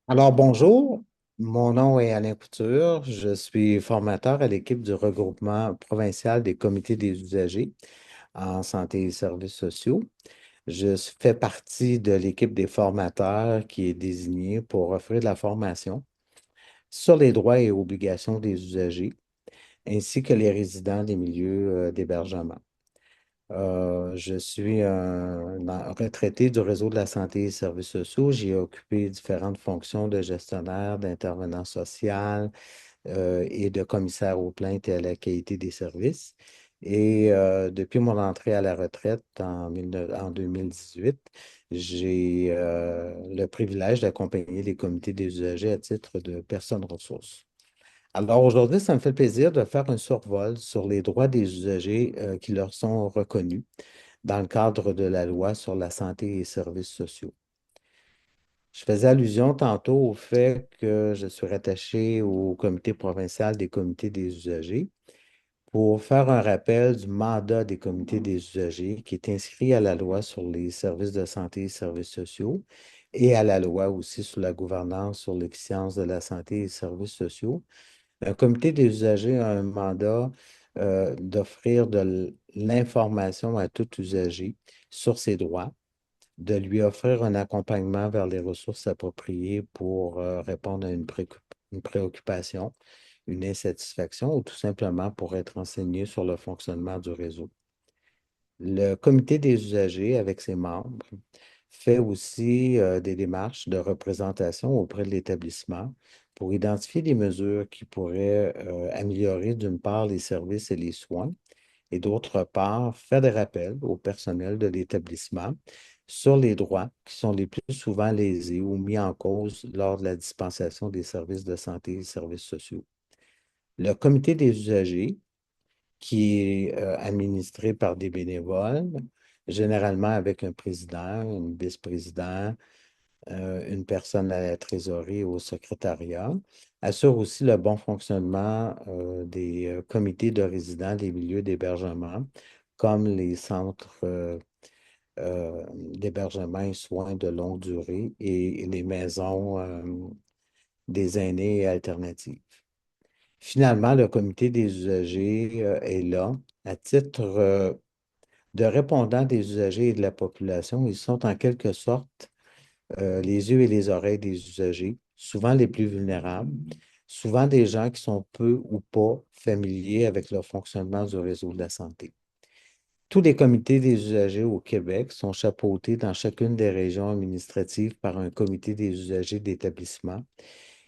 Alors, bonjour, mon nom est Alain Couture. Je suis formateur à l'équipe du regroupement provincial des comités des usagers en santé et services sociaux. Je fais partie de l'équipe des formateurs qui est désignée pour offrir de la formation sur les droits et obligations des usagers, ainsi que les résidents des milieux d'hébergement. Je suis un retraité du réseau de la santé et services sociaux. J'ai occupé différentes fonctions de gestionnaire, d'intervenant social et de commissaire aux plaintes et à la qualité des services. Et depuis mon entrée à la retraite en 2018, j'ai le privilège d'accompagner les comités des usagers à titre de personnes ressources. Alors aujourd'hui, ça me fait plaisir de faire un survol sur les droits des usagers qui leur sont reconnus dans le cadre de la loi sur la santé et services sociaux. Je faisais allusion tantôt au fait que je suis rattaché au comité provincial des comités des usagers pour faire un rappel du mandat des comités des usagers qui est inscrit à la loi sur les services de santé et services sociaux et à la loi aussi sur la gouvernance sur l'efficience de la santé et services sociaux. Un comité des usagers a un mandat d'offrir de l'information à tout usager sur ses droits, de lui offrir un accompagnement vers les ressources appropriées pour répondre à une préoccupation, une insatisfaction ou tout simplement pour être renseigné sur le fonctionnement du réseau. Le comité des usagers, avec ses membres, fait aussi des démarches de représentation auprès de l'établissement pour identifier des mesures qui pourraient améliorer d'une part les services et les soins et d'autre part faire des rappels au personnel de l'établissement sur les droits qui sont les plus souvent lésés ou mis en cause lors de la dispensation des services de santé et services sociaux. Le comité des usagers qui est administré par des bénévoles, généralement avec un président, un vice-président, une personne à la trésorerie ou au secrétariat, assure aussi le bon fonctionnement des comités de résidents des milieux d'hébergement, comme les centres d'hébergement et soins de longue durée et les maisons des aînés et alternatives. Finalement, le comité des usagers est là à titre de répondant des usagers et de la population. Ils sont en quelque sorte les yeux et les oreilles des usagers, souvent les plus vulnérables, souvent des gens qui sont peu ou pas familiers avec le fonctionnement du réseau de la santé. Tous les comités des usagers au Québec sont chapeautés dans chacune des régions administratives par un comité des usagers d'établissement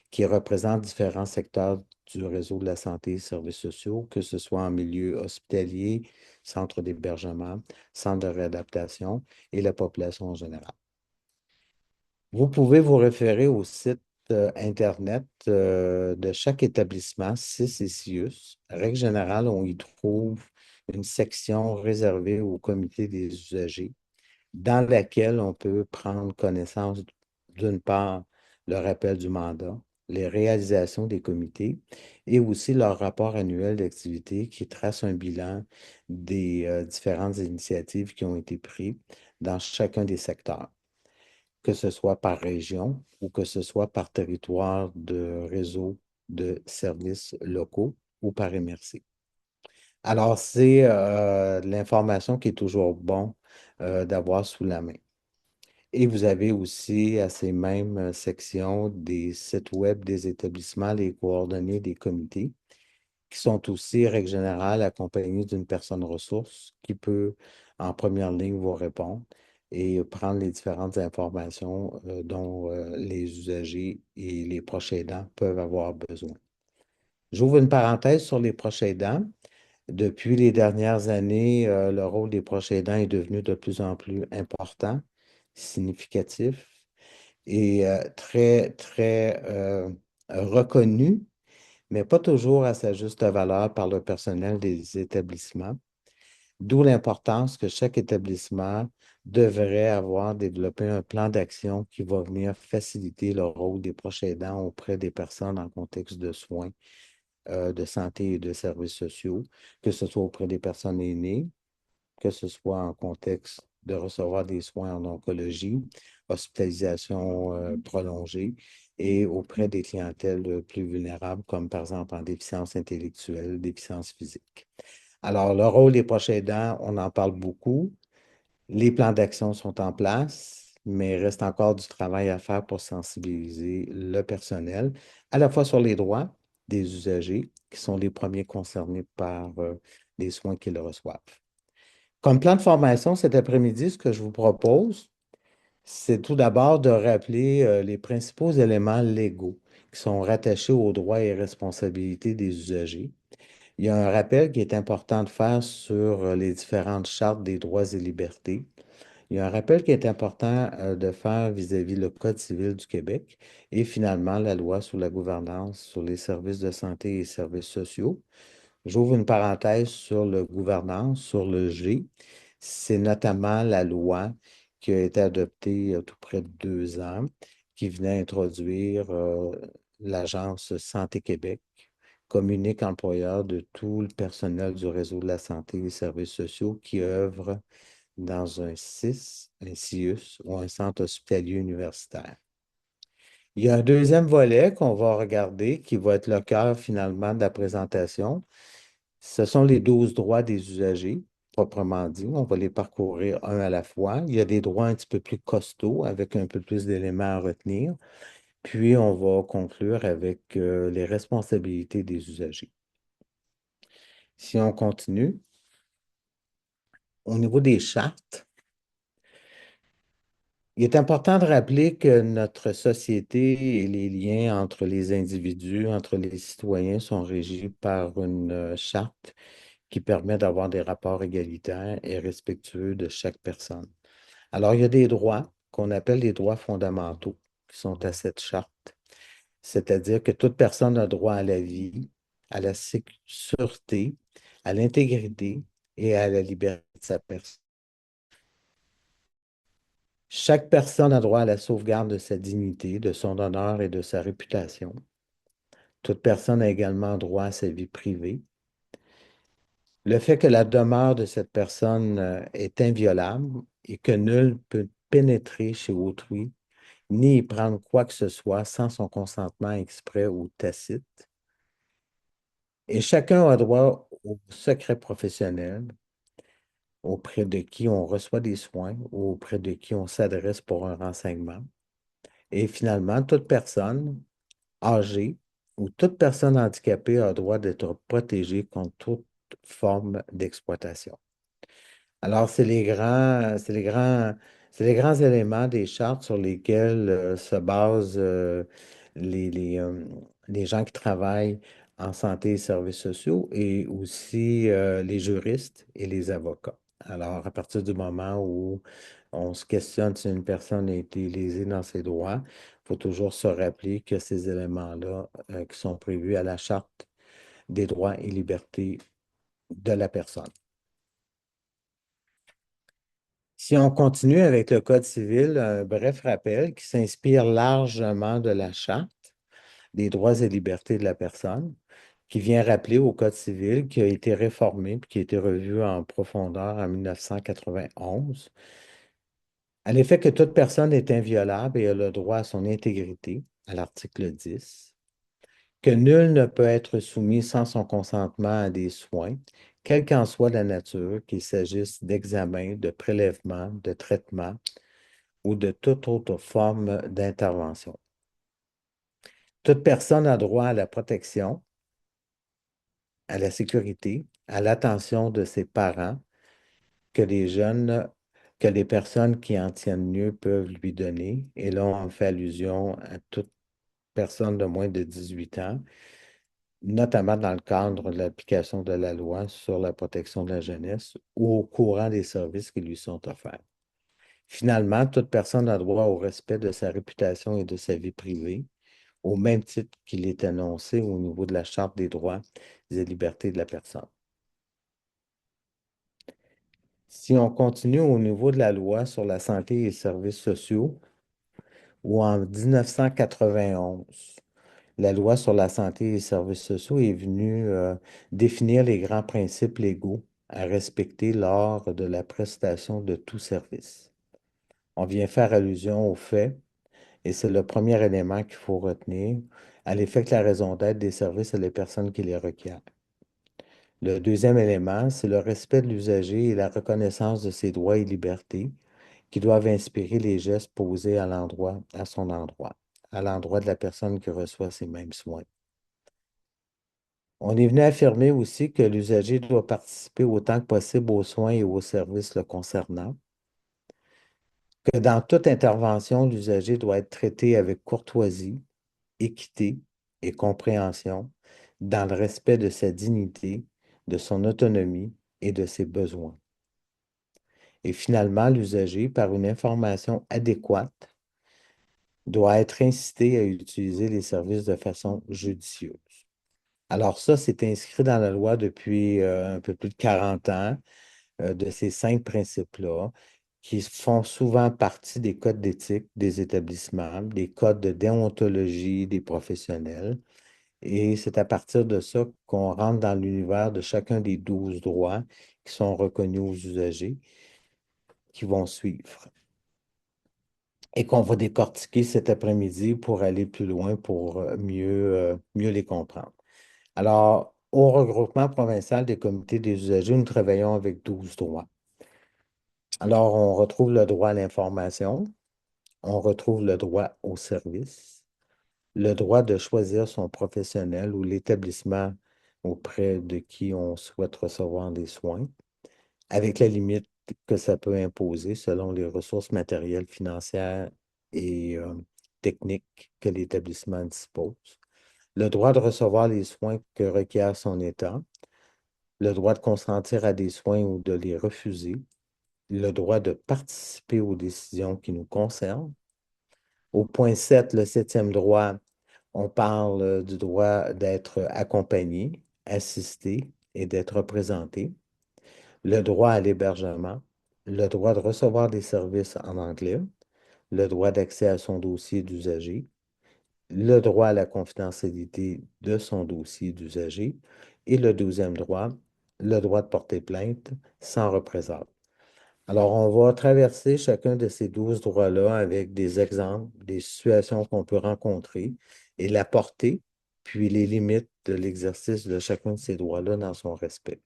qui représente différents secteurs du réseau de la santé et services sociaux, que ce soit en milieu hospitalier, centre d'hébergement, centre de réadaptation et la population en général. Vous pouvez vous référer au site Internet de chaque établissement, CIS et CIUS. Règle générale, on y trouve une section réservée au comité des usagers dans laquelle on peut prendre connaissance d'une part le rappel du mandat, les réalisations des comités et aussi leur rapport annuel d'activité qui trace un bilan des différentes initiatives qui ont été prises dans chacun des secteurs, que ce soit par région ou que ce soit par territoire de réseau de services locaux ou par MRC. Alors, c'est l'information qui est toujours bon d'avoir sous la main. Et vous avez aussi à ces mêmes sections des sites web des établissements, les coordonnées des comités, qui sont aussi, règle générale, accompagnés d'une personne ressource qui peut, en première ligne, vous répondre et prendre les différentes informations dont les usagers et les proches aidants peuvent avoir besoin. J'ouvre une parenthèse sur les proches aidants. Depuis les dernières années, le rôle des proches aidants est devenu de plus en plus important, significatif et très, très reconnu, mais pas toujours à sa juste valeur par le personnel des établissements. D'où l'importance que chaque établissement devrait avoir développé un plan d'action qui va venir faciliter le rôle des proches aidants auprès des personnes en contexte de soins, de santé et de services sociaux, que ce soit auprès des personnes aînées, que ce soit en contexte de recevoir des soins en oncologie, hospitalisation prolongée et auprès des clientèles plus vulnérables, comme par exemple en déficience intellectuelle, déficience physique. Alors, le rôle des proches aidants, on en parle beaucoup. Les plans d'action sont en place, mais il reste encore du travail à faire pour sensibiliser le personnel, à la fois sur les droits des usagers, qui sont les premiers concernés par les soins qu'ils reçoivent. Comme plan de formation cet après-midi, ce que je vous propose, c'est tout d'abord de rappeler les principaux éléments légaux qui sont rattachés aux droits et responsabilités des usagers. Il y a un rappel qui est important de faire sur les différentes chartes des droits et libertés. Il y a un rappel qui est important de faire vis-à-vis le Code civil du Québec et finalement la loi sur la gouvernance sur les services de santé et services sociaux. J'ouvre une parenthèse sur le gouvernance, sur le G. C'est notamment la loi qui a été adoptée il y a tout près de 2 ans, qui venait introduire l'Agence Santé Québec comme unique employeur de tout le personnel du réseau de la santé et des services sociaux qui œuvre dans un CIS, un CIUS ou un centre hospitalier universitaire. Il y a un deuxième volet qu'on va regarder qui va être le cœur finalement de la présentation. Ce sont les 12 droits des usagers, proprement dit. On va les parcourir un à la fois. Il y a des droits un petit peu plus costauds avec un peu plus d'éléments à retenir. Puis, on va conclure avec les responsabilités des usagers. Si on continue, au niveau des chartes, il est important de rappeler que notre société et les liens entre les individus, entre les citoyens sont régis par une charte qui permet d'avoir des rapports égalitaires et respectueux de chaque personne. Alors, il y a des droits qu'on appelle les droits fondamentaux qui sont à cette charte, c'est-à-dire que toute personne a droit à la vie, à la sûreté, à l'intégrité et à la liberté de sa personne. Chaque personne a droit à la sauvegarde de sa dignité, de son honneur et de sa réputation. Toute personne a également droit à sa vie privée. Le fait que la demeure de cette personne est inviolable et que nul peut pénétrer chez autrui, ni y prendre quoi que ce soit sans son consentement exprès ou tacite. Et chacun a droit au secret professionnel auprès de qui on reçoit des soins ou auprès de qui on s'adresse pour un renseignement. Et finalement, toute personne âgée ou toute personne handicapée a droit d'être protégée contre toute forme d'exploitation. Alors, c'est les grands éléments des chartes sur lesquels se basent les gens qui travaillent en santé et services sociaux et aussi les juristes et les avocats. Alors, à partir du moment où on se questionne si une personne a été lésée dans ses droits, il faut toujours se rappeler que ces éléments-là qui sont prévus à la Charte des droits et libertés de la personne. Si on continue avec le Code civil, un bref rappel qui s'inspire largement de la Charte des droits et libertés de la personne, qui vient rappeler au Code civil qui a été réformé puis qui a été revu en profondeur en 1991, à l'effet que toute personne est inviolable et a le droit à son intégrité, à l'article 10, que nul ne peut être soumis sans son consentement à des soins, quelle qu'en soit la nature, qu'il s'agisse d'examen, de prélèvement, de traitement ou de toute autre forme d'intervention. Toute personne a droit à la protection, à la sécurité, à l'attention de ses parents que les jeunes, que les personnes qui en tiennent mieux peuvent lui donner. Et là, on fait allusion à toute personne de moins de 18 ans, notamment dans le cadre de l'application de la loi sur la protection de la jeunesse ou au courant des services qui lui sont offerts. Finalement, toute personne a droit au respect de sa réputation et de sa vie privée, au même titre qu'il est annoncé au niveau de la Charte des droits et libertés de la personne. Si on continue au niveau de la loi sur la santé et les services sociaux, où en 1991, la loi sur la santé et les services sociaux est venue définir les grands principes légaux à respecter lors de la prestation de tout service. On vient faire allusion au fait Et c'est le premier élément qu'il faut retenir, à l'effet que la raison d'être des services et les personnes qui les requièrent. Le deuxième élément, c'est le respect de l'usager et la reconnaissance de ses droits et libertés qui doivent inspirer les gestes posés à l'endroit, à son endroit, à l'endroit de la personne qui reçoit ces mêmes soins. On est venu affirmer aussi que l'usager doit participer autant que possible aux soins et aux services le concernant, que dans toute intervention, l'usager doit être traité avec courtoisie, équité et compréhension, dans le respect de sa dignité, de son autonomie et de ses besoins. Et finalement, l'usager, par une information adéquate, doit être incité à utiliser les services de façon judicieuse. Alors ça, c'est inscrit dans la loi depuis un peu plus de 40 ans, de ces 5 principes-là, qui font souvent partie des codes d'éthique des établissements, des codes de déontologie des professionnels. Et c'est à partir de ça qu'on rentre dans l'univers de chacun des 12 droits qui sont reconnus aux usagers qui vont suivre et qu'on va décortiquer cet après-midi pour aller plus loin, pour mieux les comprendre. Alors, au regroupement provincial des comités des usagers, nous travaillons avec 12 droits. Alors, on retrouve le droit à l'information, on retrouve le droit au service, le droit de choisir son professionnel ou l'établissement auprès de qui on souhaite recevoir des soins, avec la limite que ça peut imposer selon les ressources matérielles, financières et techniques que l'établissement dispose, le droit de recevoir les soins que requiert son état, le droit de consentir à des soins ou de les refuser, le droit de participer aux décisions qui nous concernent. Au point 7, le septième droit, on parle du droit d'être accompagné, assisté et d'être représenté, le droit à l'hébergement, le droit de recevoir des services en anglais, le droit d'accès à son dossier d'usager, le droit à la confidentialité de son dossier d'usager et le douzième droit, le droit de porter plainte sans représailles. Alors, on va traverser chacun de ces 12 droits-là avec des exemples, des situations qu'on peut rencontrer et la portée, puis les limites de l'exercice de chacun de ces droits-là dans son respect.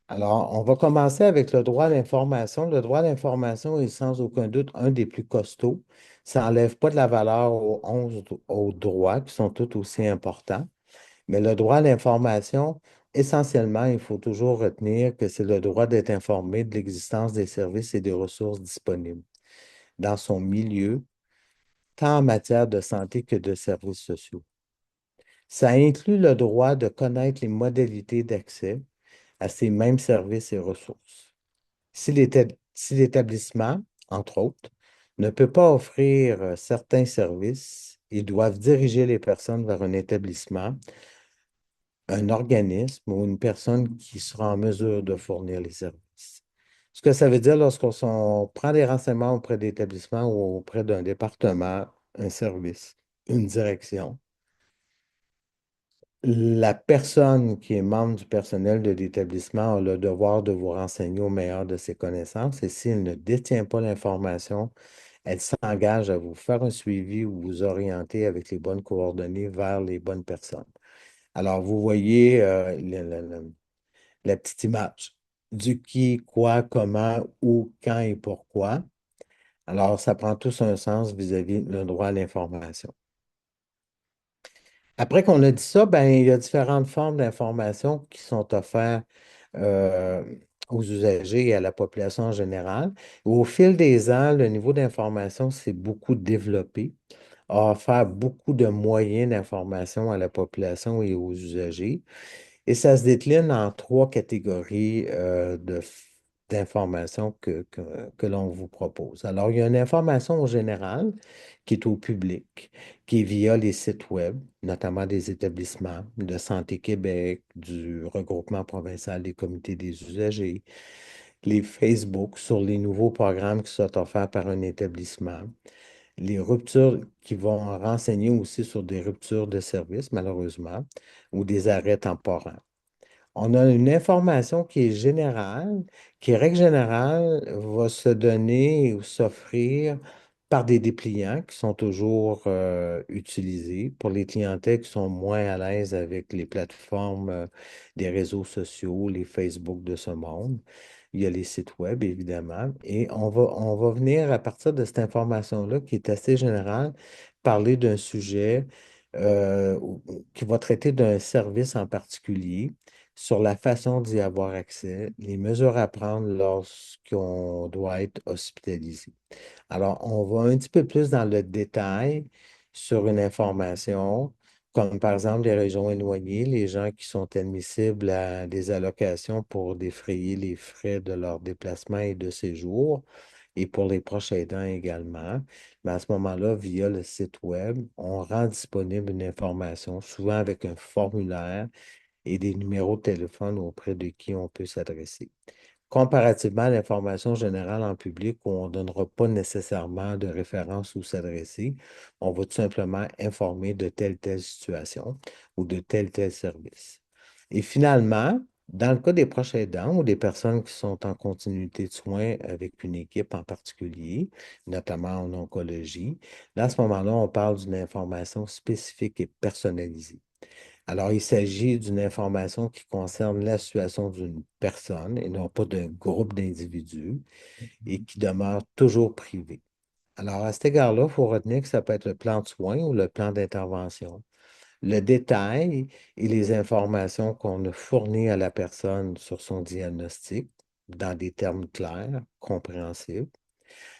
Alors, on va commencer avec le droit à l'information. Le droit à l'information est sans aucun doute un des plus costauds. Ça n'enlève pas de la valeur aux 11 autres droits qui sont tout aussi importants. Mais le droit à l'information, essentiellement, il faut toujours retenir que c'est le droit d'être informé de l'existence des services et des ressources disponibles dans son milieu, tant en matière de santé que de services sociaux. Ça inclut le droit de connaître les modalités d'accès à ces mêmes services et ressources. Si l'établissement, entre autres, ne peut pas offrir certains services, ils doivent diriger les personnes vers un établissement, un organisme ou une personne qui sera en mesure de fournir les services. Ce que ça veut dire lorsqu'on prend des renseignements auprès d'établissements ou auprès d'un département, un service, une direction, la personne qui est membre du personnel de l'établissement a le devoir de vous renseigner au meilleur de ses connaissances et s'il ne détient pas l'information, elle s'engage à vous faire un suivi ou vous orienter avec les bonnes coordonnées vers les bonnes personnes. Alors, vous voyez la petite image du qui, quoi, comment, où, quand et pourquoi. Alors, ça prend tous un sens vis-à-vis le droit à l'information. Après qu'on a dit ça, ben, il y a différentes formes d'information qui sont offertes euh, aux usagers et à la population en général. Au fil des ans, le niveau d'information s'est beaucoup développé, a offert beaucoup de moyens d'information à la population et aux usagers. Et ça se décline en 3 catégories d'informations que l'on vous propose. Alors, il y a une information au général qui est au public, qui est via les sites web, notamment des établissements de Santé Québec, du regroupement provincial des comités des usagers, les Facebook sur les nouveaux programmes qui sont offerts par un établissement, les ruptures qui vont renseigner aussi sur des ruptures de service, malheureusement, ou des arrêts temporaires. On a une information qui est générale, qui, règle générale, va se donner ou s'offrir par des dépliants qui sont toujours utilisés pour les clientèles qui sont moins à l'aise avec les plateformes des réseaux sociaux, les Facebook de ce monde. Il y a les sites web, évidemment. Et on va venir, à partir de cette information-là, qui est assez générale, parler d'un sujet qui va traiter d'un service en particulier, sur la façon d'y avoir accès, les mesures à prendre lorsqu'on doit être hospitalisé. Alors, on va un petit peu plus dans le détail sur une information, comme par exemple les régions éloignées, les gens qui sont admissibles à des allocations pour défrayer les frais de leur déplacement et de séjour, et pour les proches aidants également. Mais à ce moment-là, via le site web, on rend disponible une information, souvent avec un formulaire et des numéros de téléphone auprès de qui on peut s'adresser. Comparativement à l'information générale en public où on ne donnera pas nécessairement de référence où s'adresser, on va tout simplement informer de telle situation ou de tel service. Et finalement, dans le cas des proches aidants ou des personnes qui sont en continuité de soins avec une équipe en particulier, notamment en oncologie, là, à ce moment-là, on parle d'une information spécifique et personnalisée. Alors, il s'agit d'une information qui concerne la situation d'une personne et non pas d'un groupe d'individus et qui demeure toujours privée. Alors, à cet égard-là, il faut retenir que ça peut être le plan de soins ou le plan d'intervention. Le détail et les informations qu'on a fournies à la personne sur son diagnostic dans des termes clairs, compréhensibles,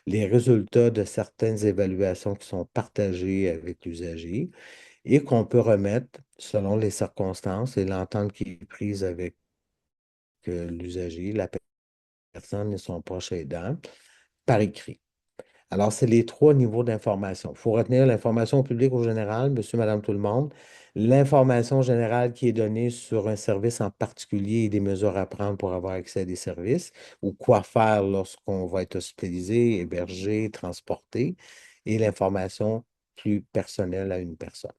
les résultats de certaines évaluations qui sont partagées avec l'usager et qu'on peut remettre selon les circonstances et l'entente qui est prise avec l'usager, la personne et son proche aidant par écrit. Alors, c'est les trois niveaux d'information. Il faut retenir l'information publique au général, monsieur, madame, tout le monde, l'information générale qui est donnée sur un service en particulier et des mesures à prendre pour avoir accès à des services, ou quoi faire lorsqu'on va être hospitalisé, hébergé, transporté, et l'information plus personnelle à une personne.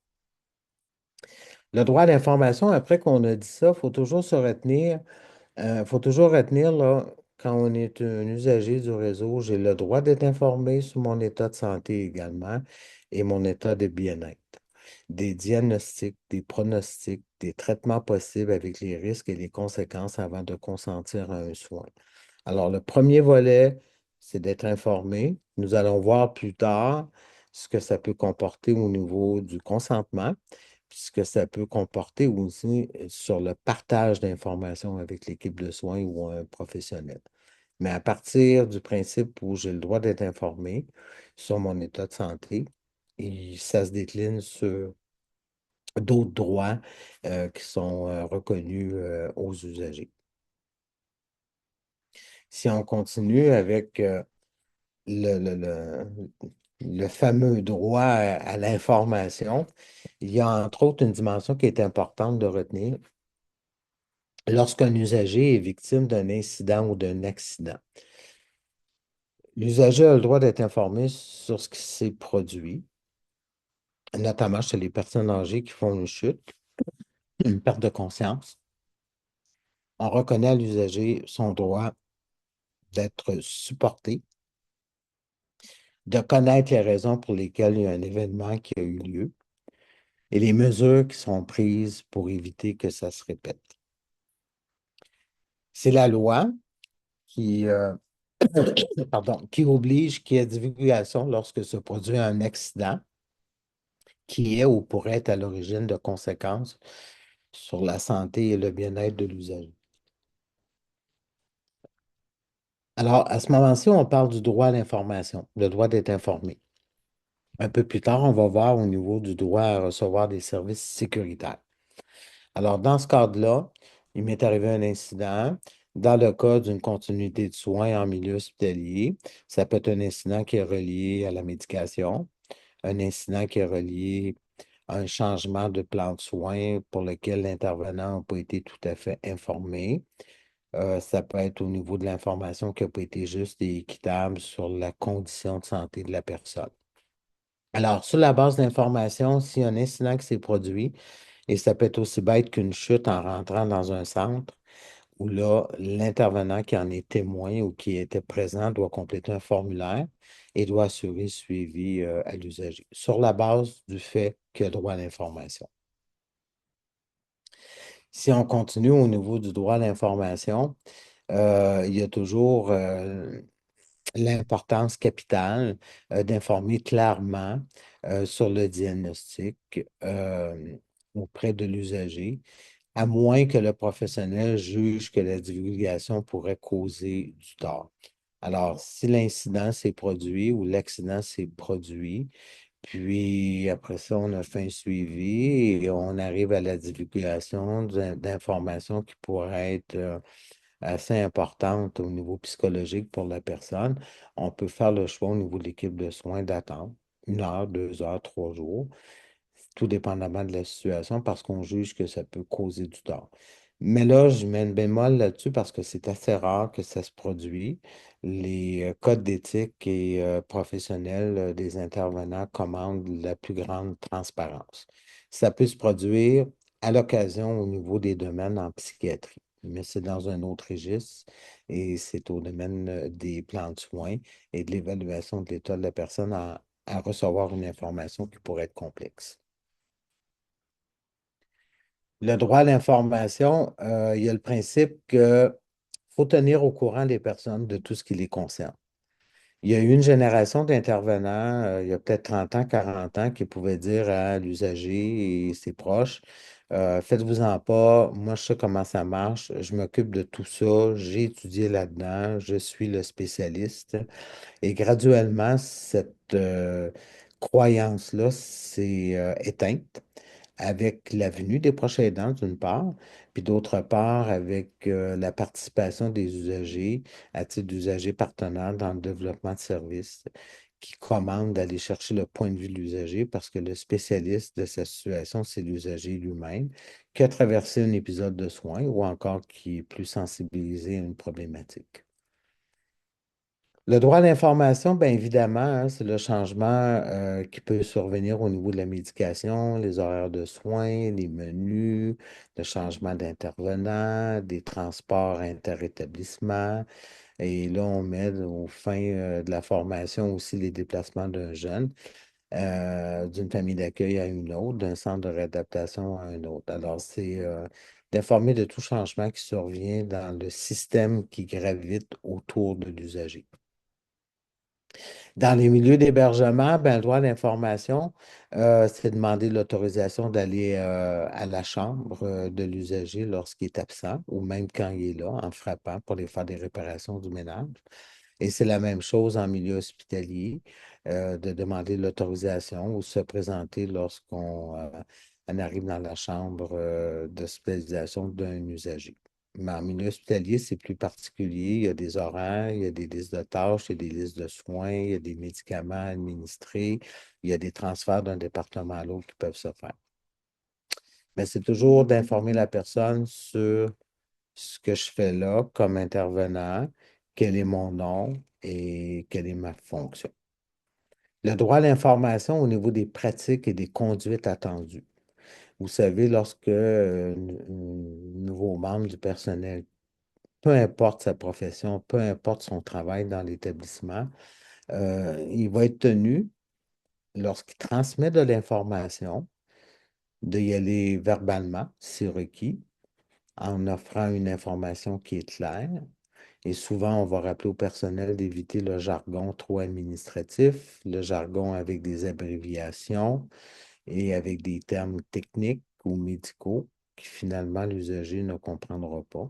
Le droit à l'information, après qu'on a dit ça, il faut toujours retenir là, quand on est un usager du réseau, j'ai le droit d'être informé sur mon état de santé également et mon état de bien-être. Des diagnostics, des pronostics, des traitements possibles avec les risques et les conséquences avant de consentir à un soin. Alors, le premier volet, c'est d'être informé. Nous allons voir plus tard ce que ça peut comporter au niveau du consentement, puis ce que ça peut comporter aussi sur le partage d'informations avec l'équipe de soins ou un professionnel. Mais à partir du principe où j'ai le droit d'être informé sur mon état de santé, et ça se décline sur d'autres droits qui sont reconnus aux usagers. Si on continue avec le, le- le- le fameux droit à l'information, il y a entre autres une dimension qui est importante de retenir lorsqu'un usager est victime d'un incident ou d'un accident. L'usager a le droit d'être informé sur ce qui s'est produit, notamment chez les personnes âgées qui font une chute, une perte de conscience. On reconnaît à l'usager son droit d'être supporté, de connaître les raisons pour lesquelles il y a un événement qui a eu lieu et les mesures qui sont prises pour éviter que ça se répète. C'est la loi qui, pardon, qui oblige qu'il y ait divulgation lorsque se produit un accident qui est ou pourrait être à l'origine de conséquences sur la santé et le bien-être de l'usager. Alors, à ce moment-ci, on parle du droit à l'information, le droit d'être informé. Un peu plus tard, on va voir au niveau du droit à recevoir des services sécuritaires. Alors, dans ce cadre-là, il m'est arrivé un incident. Dans le cas d'une continuité de soins en milieu hospitalier, ça peut être un incident qui est relié à la médication, un incident qui est relié à un changement de plan de soins pour lequel l'intervenant n'a pas été tout à fait informé. Ça peut être au niveau de l'information qui n'a pas été juste et équitable sur la condition de santé de la personne. Alors, sur la base d'informations, s'il y a un incident qui s'est produit, et ça peut être aussi bête qu'une chute en rentrant dans un centre où là, l'intervenant qui en est témoin ou qui était présent doit compléter un formulaire et doit assurer le suivi à l'usager sur la base du fait qu'il a droit à l'information. Si on continue au niveau du droit à l'information, il y a toujours l'importance capitale d'informer clairement sur le diagnostic auprès de l'usager, à moins que le professionnel juge que la divulgation pourrait causer du tort. Alors, si l'incident s'est produit ou l'accident s'est produit, puis après ça, on a fait un suivi et on arrive à la divulgation d'informations qui pourraient être assez importante au niveau psychologique pour la personne. On peut faire le choix au niveau de l'équipe de soins d'attendre 1 heure, 2 heures, 3 jours, tout dépendamment de la situation, parce qu'on juge que ça peut causer du tort. Mais là, je mets une bémol là-dessus parce que c'est assez rare que ça se produit. Les codes d'éthique et professionnels des intervenants commandent la plus grande transparence. Ça peut se produire à l'occasion au niveau des domaines en psychiatrie, mais c'est dans un autre registre et c'est au domaine des plans de soins et de l'évaluation de l'état de la personne à recevoir une information qui pourrait être complexe. Le droit à l'information, il y a le principe qu'il faut tenir au courant des personnes de tout ce qui les concerne. Il y a eu une génération d'intervenants, il y a peut-être 30 ans, 40 ans, qui pouvaient dire à l'usager et ses proches, faites-vous-en pas, moi je sais comment ça marche, je m'occupe de tout ça, j'ai étudié là-dedans, je suis le spécialiste. Et graduellement, cette croyance-là s'est éteinte avec la venue des proches aidants, d'une part, puis d'autre part, avec la participation des usagers à titre d'usagers partenaires dans le développement de services qui commandent d'aller chercher le point de vue de l'usager parce que le spécialiste de sa situation, c'est l'usager lui-même qui a traversé un épisode de soins ou encore qui est plus sensibilisé à une problématique. Le droit à l'information, bien évidemment, hein, c'est le changement qui peut survenir au niveau de la médication, les horaires de soins, les menus, le changement d'intervenant, des transports interétablissements. Et là, on met aux fins de la formation aussi les déplacements d'un jeune, d'une famille d'accueil à une autre, d'un centre de réadaptation à un autre. Alors, c'est d'informer de tout changement qui survient dans le système qui gravite autour de l'usager. Dans les milieux d'hébergement, ben, le droit à l'information, c'est demander l'autorisation d'aller à la chambre de l'usager lorsqu'il est absent ou même quand il est là, en frappant pour aller faire des réparations du ménage. Et c'est la même chose en milieu hospitalier, de demander l'autorisation ou se présenter lorsqu'on on arrive dans la chambre d'hospitalisation d'un usager. Mais en milieu hospitalier, c'est plus particulier. Il y a des horaires, il y a des listes de tâches, il y a des listes de soins, il y a des médicaments administrés, il y a des transferts d'un département à l'autre qui peuvent se faire. Mais c'est toujours d'informer la personne sur ce que je fais là comme intervenant, quel est mon nom et quelle est ma fonction. Le droit à l'information au niveau des pratiques et des conduites attendues. Vous savez, lorsque un nouveau membre du personnel, peu importe sa profession, peu importe son travail dans l'établissement, il va être tenu, lorsqu'il transmet de l'information, d'y aller verbalement, si requis, en offrant une information qui est claire. Et souvent, on va rappeler au personnel d'éviter le jargon trop administratif, le jargon avec des abréviations et avec des termes techniques ou médicaux qui finalement l'usager ne comprendra pas,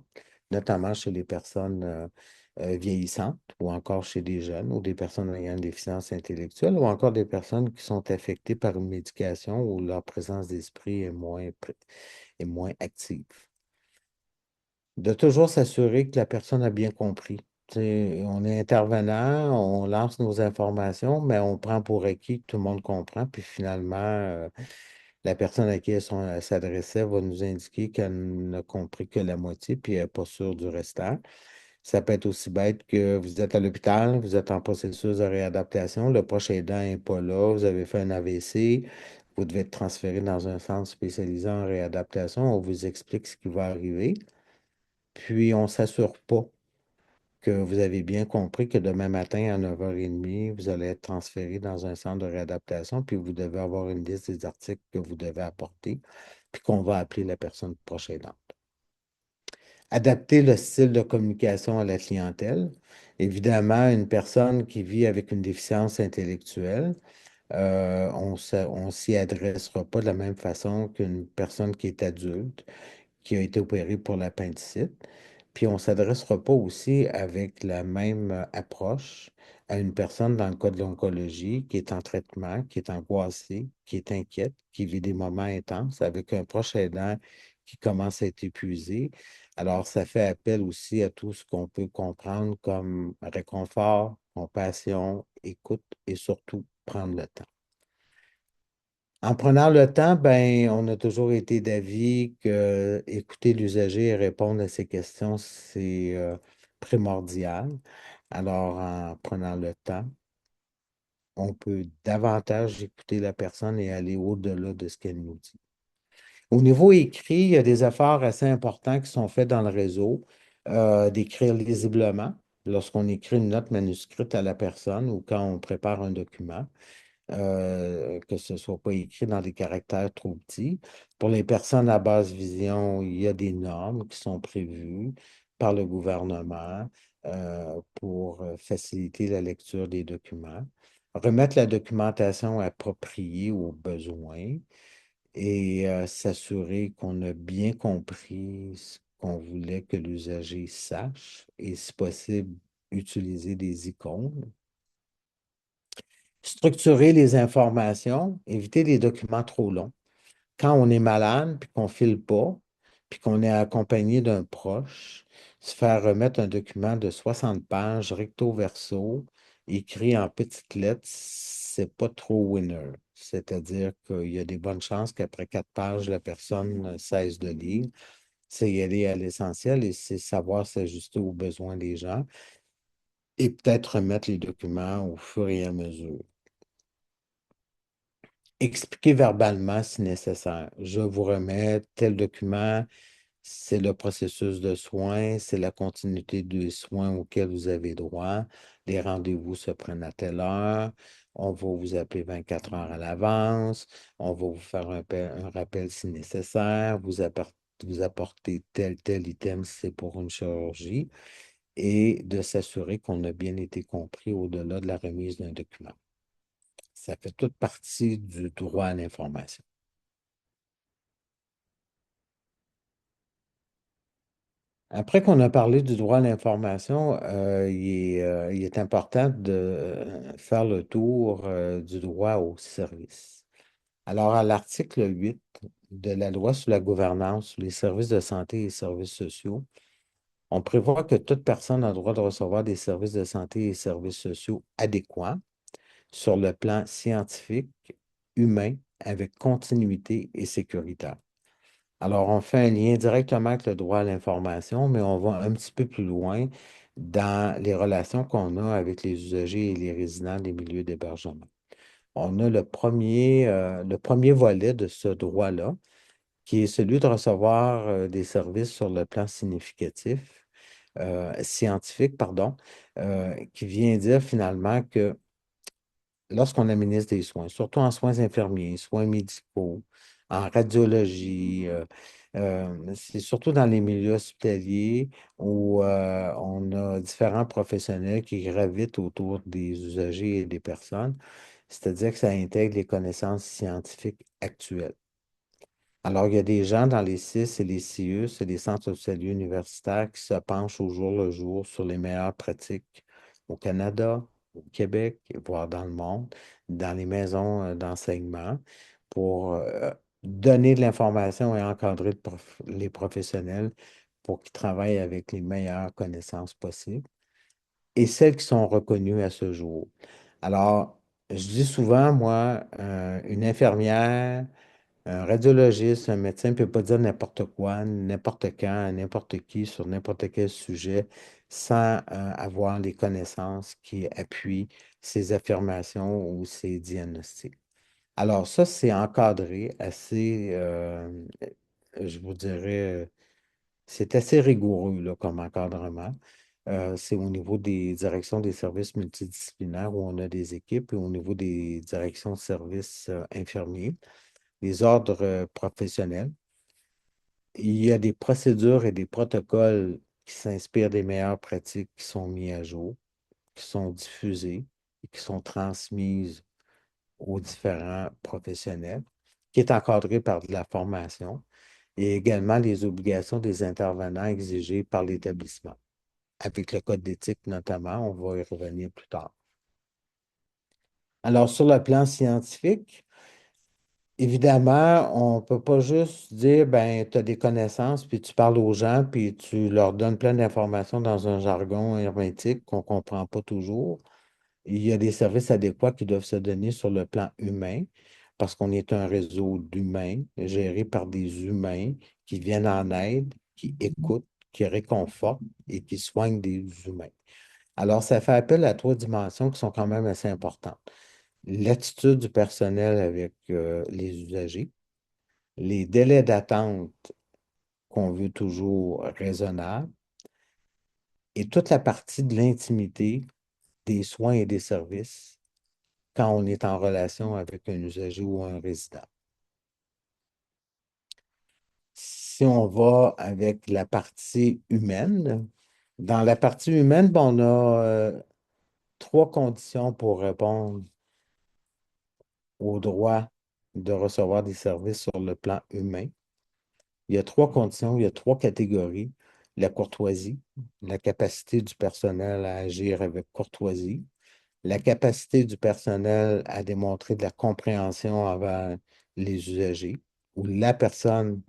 notamment chez les personnes vieillissantes ou encore chez des jeunes ou des personnes ayant une déficience intellectuelle ou encore des personnes qui sont affectées par une médication où leur présence d'esprit est moins active. De toujours s'assurer que la personne a bien compris. Tu sais, on est intervenant, on lance nos informations, mais on prend pour acquis que tout le monde comprend, puis finalement, la personne à qui elle s'adressait va nous indiquer qu'elle n'a compris que la moitié, puis elle n'est pas sûre du restant. Ça peut être aussi bête que vous êtes à l'hôpital, vous êtes en processus de réadaptation, le proche aidant n'est pas là, vous avez fait un AVC, vous devez être transféré dans un centre spécialisé en réadaptation, on vous explique ce qui va arriver. puis on ne s'assure pas que vous avez bien compris que demain matin à 9h30, vous allez être transféré dans un centre de réadaptation, puis vous devez avoir une liste des articles que vous devez apporter, puis qu'on va appeler la personne proche aidante. Adapter le style de communication à la clientèle. Évidemment, une personne qui vit avec une déficience intellectuelle, on s'y adressera pas de la même façon qu'une personne qui est adulte, qui a été opérée pour l'appendicite. Puis on ne s'adressera pas aussi avec la même approche à une personne dans le cas de l'oncologie qui est en traitement, qui est angoissée, qui est inquiète, qui vit des moments intenses, avec un proche aidant qui commence à être épuisé. Alors, ça fait appel aussi à tout ce qu'on peut comprendre comme réconfort, compassion, écoute et surtout prendre le temps. En prenant le temps, ben, on a toujours été d'avis que écouter l'usager et répondre à ses questions, c'est primordial. Alors, en prenant le temps, on peut davantage écouter la personne et aller au-delà de ce qu'elle nous dit. Au niveau écrit, il y a des efforts assez importants qui sont faits dans le réseau, d'écrire lisiblement lorsqu'on écrit une note manuscrite à la personne ou quand on prépare un document. Que ce ne soit pas écrit dans des caractères trop petits. Pour les personnes à basse vision, il y a des normes qui sont prévues par le gouvernement pour faciliter la lecture des documents. Remettre la documentation appropriée aux besoins et s'assurer qu'on a bien compris ce qu'on voulait que l'usager sache et, si possible, utiliser des icônes. Structurer les informations, éviter les documents trop longs. Quand on est malade, puis qu'on ne file pas, puis qu'on est accompagné d'un proche, se faire remettre un document de 60 pages, recto verso, écrit en petites lettres, c'est pas trop winner. C'est-à-dire qu'il y a des bonnes chances qu'après 4 pages, la personne cesse de lire. C'est y aller à l'essentiel et c'est savoir s'ajuster aux besoins des gens et peut-être remettre les documents au fur et à mesure. Expliquer verbalement si nécessaire. Je vous remets tel document, c'est le processus de soins, c'est la continuité des soins auxquels vous avez droit. Les rendez-vous se prennent à telle heure. On va vous appeler 24 heures à l'avance. On va vous faire un rappel si nécessaire. Vous apporter tel item si c'est pour une chirurgie et de s'assurer qu'on a bien été compris au-delà de la remise d'un document. Ça fait toute partie du droit à l'information. Après qu'on a parlé du droit à l'information, il est important de faire le tour du droit au service. Alors, à l'article 8 de la loi sur la gouvernance sur les services de santé et services sociaux, on prévoit que toute personne a le droit de recevoir des services de santé et services sociaux adéquats sur le plan scientifique, humain, avec continuité et sécuritaire. Alors, on fait un lien directement avec le droit à l'information, mais on va un petit peu plus loin dans les relations qu'on a avec les usagers et les résidents des milieux d'hébergement. On a le premier volet de ce droit-là, qui est celui de recevoir des services sur le plan scientifique, pardon, qui vient dire finalement que lorsqu'on administre des soins, surtout en soins infirmiers, soins médicaux, en radiologie, c'est surtout dans les milieux hospitaliers où on a différents professionnels qui gravitent autour des usagers et des personnes, c'est-à-dire que ça intègre les connaissances scientifiques actuelles. Alors, il y a des gens dans les CIS et les CIUS et les centres hospitaliers universitaires qui se penchent au jour le jour sur les meilleures pratiques au Canada, au Québec, voire dans le monde, dans les maisons d'enseignement pour donner de l'information et encadrer les professionnels pour qu'ils travaillent avec les meilleures connaissances possibles et celles qui sont reconnues à ce jour. Alors, je dis souvent, moi, une infirmière, un radiologiste, un médecin ne peut pas dire n'importe quoi, n'importe quand, à n'importe qui, sur n'importe quel sujet, sans avoir les connaissances qui appuient ses affirmations ou ses diagnostics. Alors ça, c'est encadré assez, je vous dirais, C'est assez rigoureux là, comme encadrement. C'est au niveau des directions des services multidisciplinaires où on a des équipes et au niveau des directions de services infirmiers, les ordres professionnels. Il y a des procédures et des protocoles qui s'inspirent des meilleures pratiques qui sont mis à jour, qui sont diffusées et qui sont transmises aux différents professionnels, qui est encadré par de la formation et également les obligations des intervenants exigées par l'établissement. Avec le code d'éthique notamment, on va y revenir plus tard. Alors, sur le plan scientifique, évidemment, on ne peut pas juste dire, ben, tu as des connaissances, puis tu parles aux gens, puis tu leur donnes plein d'informations dans un jargon hermétique qu'on ne comprend pas toujours. Il y a des services adéquats qui doivent se donner sur le plan humain, parce qu'on est un réseau d'humains géré par des humains qui viennent en aide, qui écoutent, qui réconfortent et qui soignent des humains. Alors, ça fait appel à trois dimensions qui sont quand même assez importantes. L'attitude du personnel avec les usagers, les délais d'attente qu'on veut toujours raisonnables et toute la partie de l'intimité des soins et des services quand on est en relation avec un usager ou un résident. Si on va avec la partie humaine, dans la partie humaine, ben, on a trois conditions pour répondre au droit de recevoir des services sur le plan humain. Il y a trois conditions, il y a trois catégories. La courtoisie, la capacité du personnel à agir avec courtoisie, la capacité du personnel à démontrer de la compréhension envers les usagers ou la personne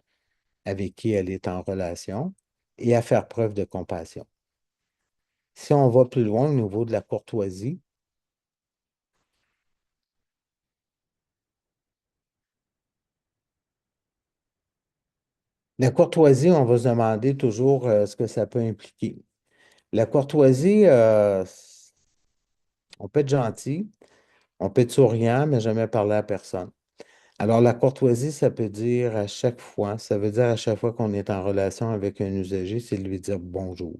avec qui elle est en relation et à faire preuve de compassion. Si on va plus loin au niveau de la courtoisie, la courtoisie, on va se demander toujours ce que ça peut impliquer. La courtoisie, on peut être gentil, on peut être souriant, mais jamais parler à personne. Alors, la courtoisie, ça peut dire à chaque fois, ça veut dire à chaque fois qu'on est en relation avec un usager, c'est lui dire bonjour.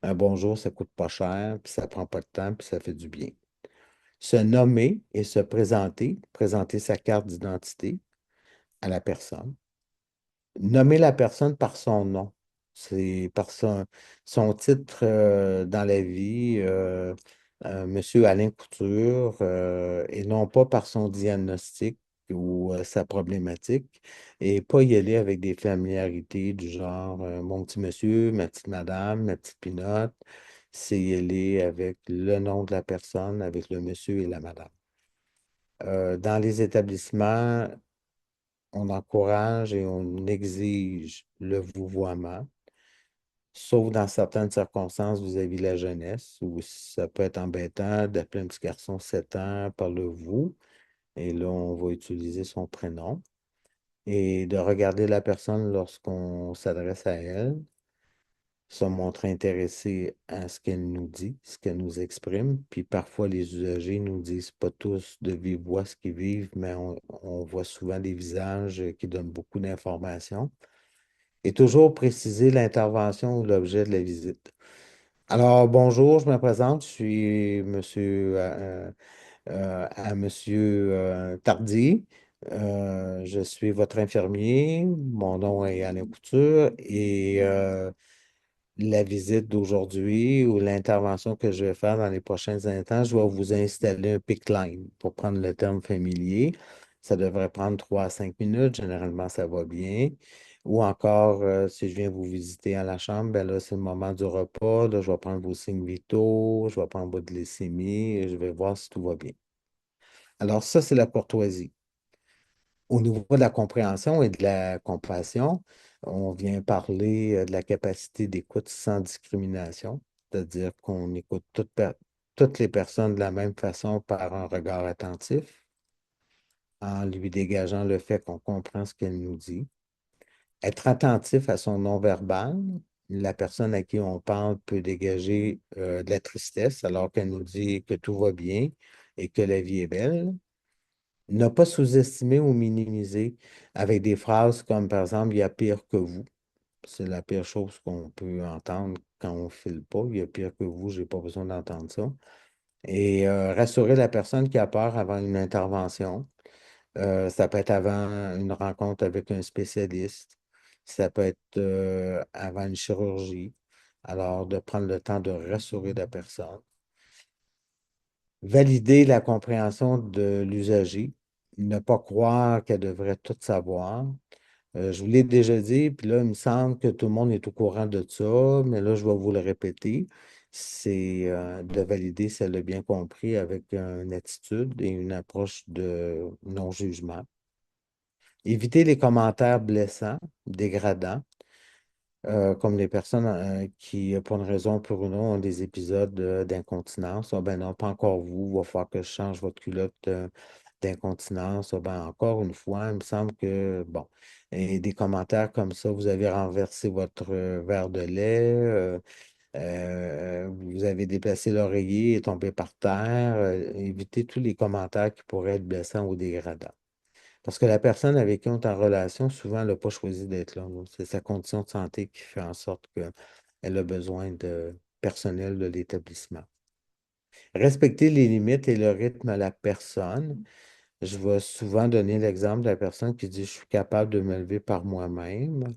Un bonjour, ça coûte pas cher, puis ça prend pas de temps, puis ça fait du bien. Se nommer et se présenter, présenter sa carte d'identité à la personne. Nommer la personne par son nom. C'est par son titre dans la vie, Monsieur Alain Couture, et non pas par son diagnostic ou sa problématique, et pas y aller avec des familiarités du genre mon petit monsieur, ma petite madame, ma petite pinotte. C'est y aller avec le nom de la personne, avec le monsieur et la madame. Dans les établissements, on encourage et on exige le vouvoiement, sauf dans certaines circonstances vis-à-vis de la jeunesse, où ça peut être embêtant d'appeler un petit garçon 7 ans par le vous, et là, on va utiliser son prénom, et de regarder la personne lorsqu'on s'adresse à elle, se montrer intéressé à ce qu'elle nous dit, ce qu'elle nous exprime, puis parfois les usagers nous disent pas tous de vive voix ce qu'ils vivent, mais on voit souvent des visages qui donnent beaucoup d'informations. Et toujours préciser l'intervention ou l'objet de la visite. Alors, bonjour, je me présente, je suis monsieur Tardy. Je suis votre infirmier. Mon nom est Alain Couture et la visite d'aujourd'hui ou l'intervention que je vais faire dans les prochains instants, je vais vous installer un PICC line pour prendre le terme familier. Ça devrait prendre 3 à 5 minutes. Généralement, ça va bien. Ou encore, si je viens vous visiter à la chambre, ben là, c'est le moment du repas. Là, je vais prendre vos signes vitaux, je vais prendre votre glycémie et je vais voir si tout va bien. Alors, ça, c'est la courtoisie. Au niveau de la compréhension et de la compassion, on vient parler de la capacité d'écoute sans discrimination, c'est-à-dire qu'on écoute toutes les personnes de la même façon par un regard attentif, en lui dégageant le fait qu'on comprend ce qu'elle nous dit. Être attentif à son non-verbal. La personne à qui on parle peut dégager de la tristesse alors qu'elle nous dit que tout va bien et que la vie est belle. Ne pas sous-estimer ou minimiser avec des phrases comme par exemple, il y a pire que vous. C'est la pire chose qu'on peut entendre quand on ne file pas. Il y a pire que vous, je n'ai pas besoin d'entendre ça. Et rassurer la personne qui a peur avant une intervention. Ça peut être avant une rencontre avec un spécialiste. Ça peut être avant une chirurgie. Alors, de prendre le temps de rassurer la personne. Valider la compréhension de l'usager. Ne pas croire qu'elle devrait tout savoir. Je vous l'ai déjà dit, puis là, il me semble que tout le monde est au courant de ça, mais là, je vais vous le répéter. C'est de valider si elle a bien compris avec une attitude et une approche de non-jugement. Éviter les commentaires blessants, dégradants, comme les personnes qui, pour une raison ou pour une autre, ont des épisodes d'incontinence. Ah ben non, pas encore vous, il va falloir que je change votre culotte d'incontinence. Ah ben encore une fois, il me semble que, bon, et des commentaires comme ça, vous avez renversé votre verre de lait, vous avez déplacé l'oreiller et tombé par terre. Évitez tous les commentaires qui pourraient être blessants ou dégradants. Parce que la personne avec qui on est en relation, souvent, elle n'a pas choisi d'être là. C'est sa condition de santé qui fait en sorte qu'elle a besoin de personnel de l'établissement. Respecter les limites et le rythme à la personne. Je vais souvent donner l'exemple de la personne qui dit: «Je suis capable de me lever par moi-même».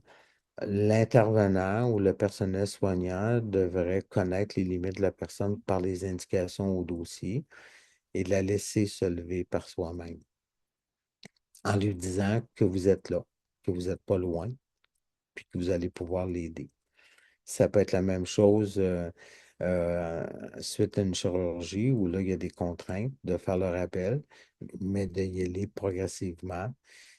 L'intervenant ou le personnel soignant devrait connaître les limites de la personne par les indications au dossier et la laisser se lever par soi-même en lui disant que vous êtes là, que vous n'êtes pas loin, puis que vous allez pouvoir l'aider. Ça peut être la même chose euh, suite à une chirurgie où là, il y a des contraintes de faire le rappel, mais d'y aller progressivement.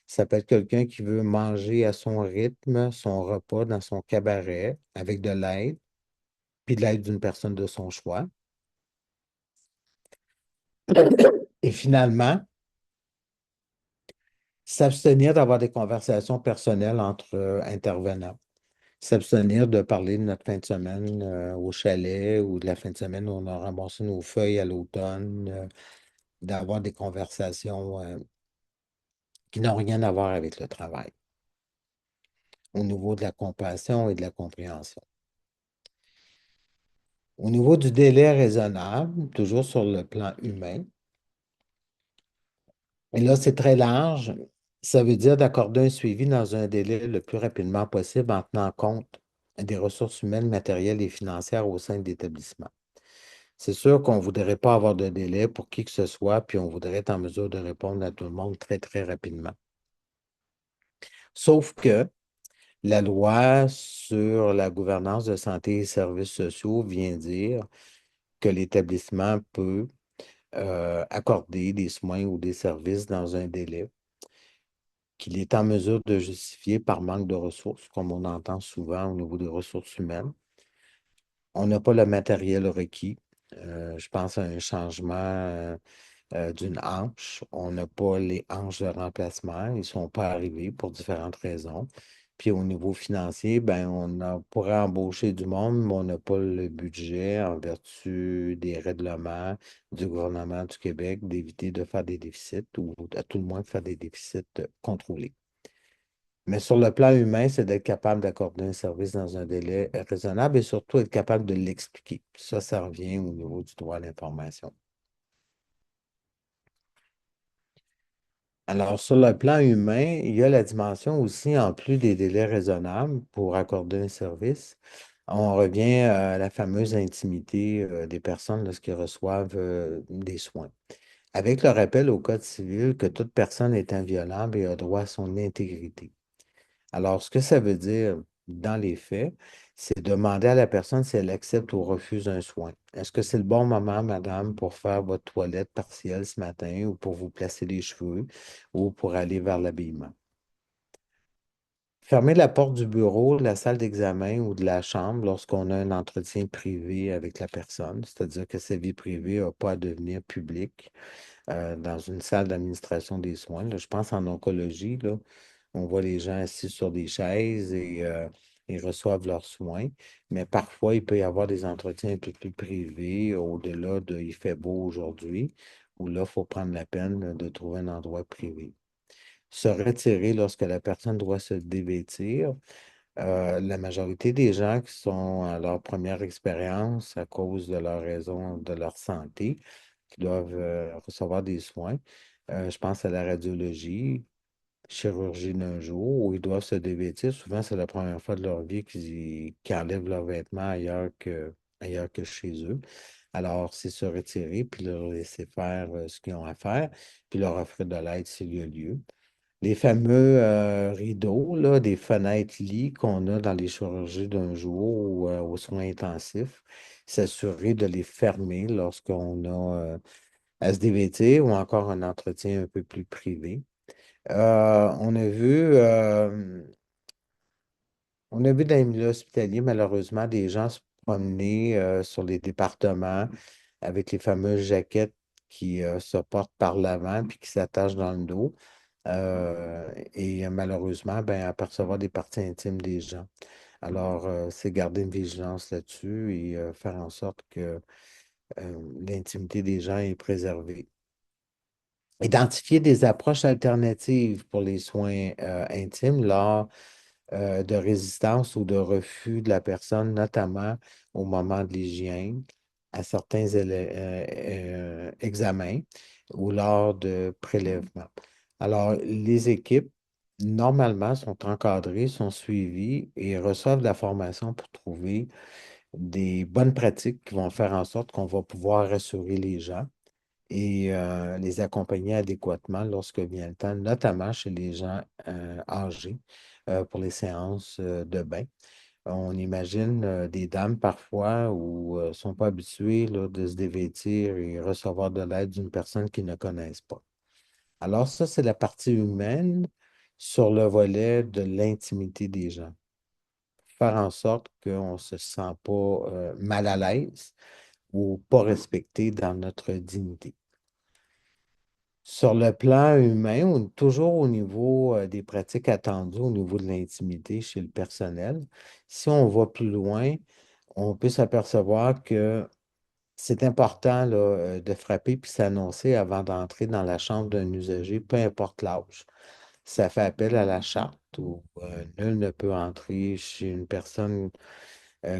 Ça peut être quelqu'un qui veut manger à son rythme, son repas dans son cabaret avec de l'aide, puis de l'aide d'une personne de son choix. Et finalement, s'abstenir d'avoir des conversations personnelles entre intervenants. S'abstenir de parler de notre fin de semaine au chalet ou de la fin de semaine où on a ramassé nos feuilles à l'automne, d'avoir des conversations qui n'ont rien à voir avec le travail, au niveau de la compassion et de la compréhension. Au niveau du délai raisonnable, toujours sur le plan humain, et là, c'est très large. Ça veut dire d'accorder un suivi dans un délai le plus rapidement possible en tenant compte des ressources humaines, matérielles et financières au sein de l'établissement. C'est sûr qu'on ne voudrait pas avoir de délai pour qui que ce soit, puis on voudrait être en mesure de répondre à tout le monde très, très rapidement. Sauf que la loi sur la gouvernance de santé et services sociaux vient dire que l'établissement peut accorder des soins ou des services dans un délai qu'il est en mesure de justifier par manque de ressources, comme on entend souvent au niveau des ressources humaines. On n'a pas le matériel requis. Je pense à un changement d'une hanche. On n'a pas les hanches de remplacement. Ils ne sont pas arrivés pour différentes raisons. Puis au niveau financier, ben, pourrait embaucher du monde, mais on n'a pas le budget en vertu des règlements du gouvernement du Québec d'éviter de faire des déficits ou à tout le moins de faire des déficits contrôlés. Mais sur le plan humain, c'est d'être capable d'accorder un service dans un délai raisonnable et surtout être capable de l'expliquer. Ça revient au niveau du droit à l'information. Alors, sur le plan humain, il y a la dimension aussi, en plus des délais raisonnables pour accorder un service. On revient à la fameuse intimité des personnes lorsqu'ils reçoivent des soins. Avec le rappel au Code civil que toute personne est inviolable et a droit à son intégrité. Alors, ce que ça veut dire dans les faits, c'est demander à la personne si elle accepte ou refuse un soin. Est-ce que c'est le bon moment, madame, pour faire votre toilette partielle ce matin ou pour vous placer les cheveux ou pour aller vers l'habillement? Fermer la porte du bureau, de la salle d'examen ou de la chambre lorsqu'on a un entretien privé avec la personne, c'est-à-dire que sa vie privée n'a pas à devenir publique dans une salle d'administration des soins. Là, je pense en oncologie, là, on voit les gens assis sur des chaises et ils reçoivent leurs soins. Mais parfois, il peut y avoir des entretiens un peu plus privés, au-delà de «il fait beau aujourd'hui», où là, il faut prendre la peine de trouver un endroit privé. Se retirer lorsque la personne doit se dévêtir. La majorité des gens qui sont à leur première expérience à cause de leur raison de leur santé, qui doivent recevoir des soins, je pense à la radiologie, chirurgie d'un jour, où ils doivent se dévêtir. Souvent, c'est la première fois de leur vie qu'ils enlèvent leurs vêtements ailleurs que chez eux. Alors, c'est se retirer, puis leur laisser faire ce qu'ils ont à faire, puis leur offrir de l'aide s'il y a lieu. Les fameux rideaux, là, des fenêtres-lits qu'on a dans les chirurgies d'un jour ou aux soins intensifs, s'assurer de les fermer lorsqu'on a à se dévêtir ou encore un entretien un peu plus privé. On a vu, dans les milieux hospitaliers, malheureusement, des gens se promener sur les départements avec les fameuses jaquettes qui se portent par l'avant puis qui s'attachent dans le dos. Et malheureusement, ben, apercevoir des parties intimes des gens. Alors, c'est garder une vigilance là-dessus et faire en sorte que l'intimité des gens est préservée. Identifier des approches alternatives pour les soins intimes lors de résistance ou de refus de la personne, notamment au moment de l'hygiène, à certains examens ou lors de prélèvements. Alors, les équipes, normalement, sont encadrées, sont suivies et reçoivent de la formation pour trouver des bonnes pratiques qui vont faire en sorte qu'on va pouvoir rassurer les gens et les accompagner adéquatement lorsque vient le temps, notamment chez les gens âgés, pour les séances de bain. On imagine des dames parfois où sont pas habituées là, de se dévêtir et recevoir de l'aide d'une personne qu'ils ne connaissent pas. Alors ça, c'est la partie humaine sur le volet de l'intimité des gens. Faire en sorte qu'on ne se sent pas mal à l'aise ou pas respecté dans notre dignité. Sur le plan humain, toujours au niveau des pratiques attendues, au niveau de l'intimité chez le personnel, si on va plus loin, on peut s'apercevoir que c'est important là, de frapper puis s'annoncer avant d'entrer dans la chambre d'un usager, peu importe l'âge. Ça fait appel à la charte où nul ne peut entrer chez une personne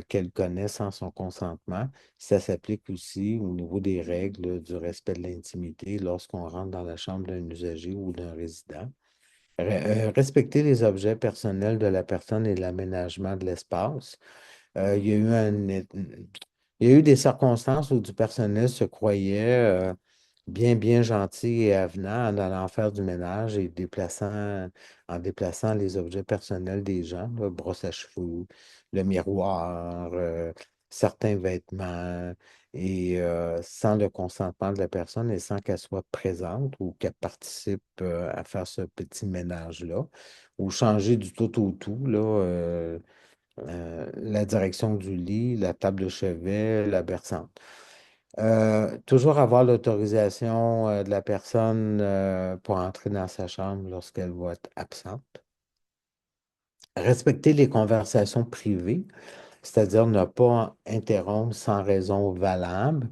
qu'elle connaît sans son consentement. Ça s'applique aussi au niveau des règles du respect de l'intimité lorsqu'on rentre dans la chambre d'un usager ou d'un résident. Respecter les objets personnels de la personne et l'aménagement de l'espace. Il y a eu il y a eu des circonstances où du personnel se croyait bien gentil et avenant en allant faire du ménage et en déplaçant les objets personnels des gens, le brosse à cheveux, le miroir, certains vêtements, et sans le consentement de la personne et sans qu'elle soit présente ou qu'elle participe à faire ce petit ménage-là, ou changer du tout au tout, là, la direction du lit, la table de chevet, la berçante. Toujours avoir l'autorisation de la personne pour entrer dans sa chambre lorsqu'elle va être absente. Respecter les conversations privées, c'est-à-dire ne pas interrompre sans raison valable,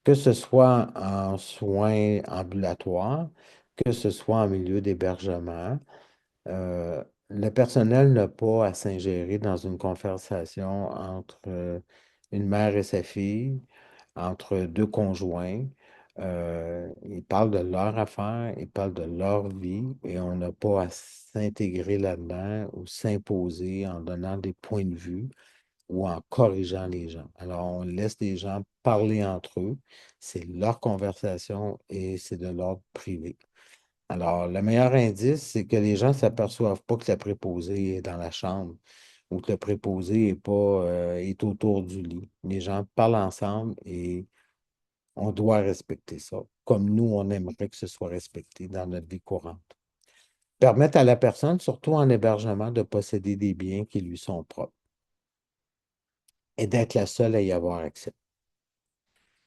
que ce soit en soins ambulatoires, que ce soit en milieu d'hébergement. Le personnel n'a pas à s'ingérer dans une conversation entre une mère et sa fille, entre deux conjoints. Ils parlent de leur affaire, ils parlent de leur vie et on n'a pas à s'intégrer là-dedans ou s'imposer en donnant des points de vue ou en corrigeant les gens. Alors, on laisse les gens parler entre eux. C'est leur conversation et c'est de l'ordre privé. Alors, le meilleur indice, c'est que les gens ne s'aperçoivent pas que le préposé est dans la chambre ou que le préposé est autour du lit. Les gens parlent ensemble et on doit respecter ça, comme nous, on aimerait que ce soit respecté dans notre vie courante. Permettre à la personne, surtout en hébergement, de posséder des biens qui lui sont propres et d'être la seule à y avoir accès.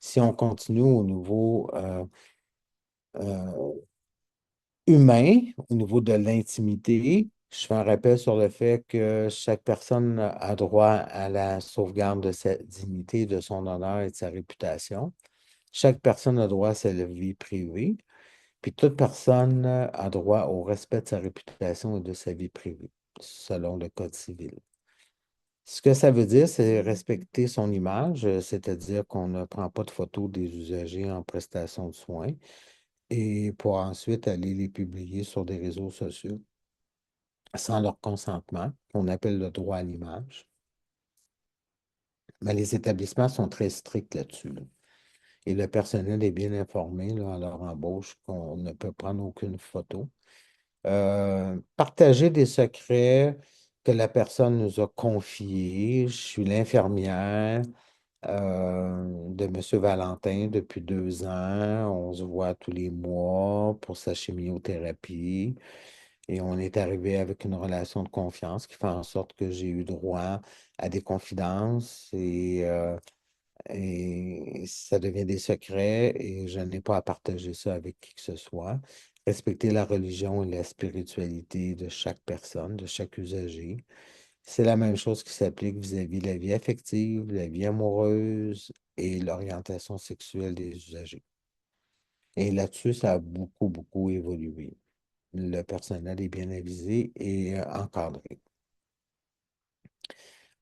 Si on continue au niveau euh, humain, au niveau de l'intimité, je fais un rappel sur le fait que chaque personne a droit à la sauvegarde de sa dignité, de son honneur et de sa réputation. Chaque personne a droit à sa vie privée. Puis toute personne a droit au respect de sa réputation et de sa vie privée, selon le Code civil. Ce que ça veut dire, c'est respecter son image, c'est-à-dire qu'on ne prend pas de photos des usagers en prestation de soins et pour ensuite aller les publier sur des réseaux sociaux sans leur consentement, qu'on appelle le droit à l'image. Mais les établissements sont très stricts là-dessus, là. Et le personnel est bien informé là, à leur embauche qu'on ne peut prendre aucune photo. Partager des secrets que la personne nous a confiés. Je suis l'infirmière de M. Valentin depuis 2 ans. On se voit tous les mois pour sa chimiothérapie. Et on est arrivé avec une relation de confiance qui fait en sorte que j'ai eu droit à des confidences et ça devient des secrets et je n'ai pas à partager ça avec qui que ce soit. Respecter la religion et la spiritualité de chaque personne, de chaque usager. C'est la même chose qui s'applique vis-à-vis de la vie affective, la vie amoureuse et l'orientation sexuelle des usagers. Et là-dessus, ça a beaucoup, beaucoup évolué. Le personnel est bien avisé et encadré.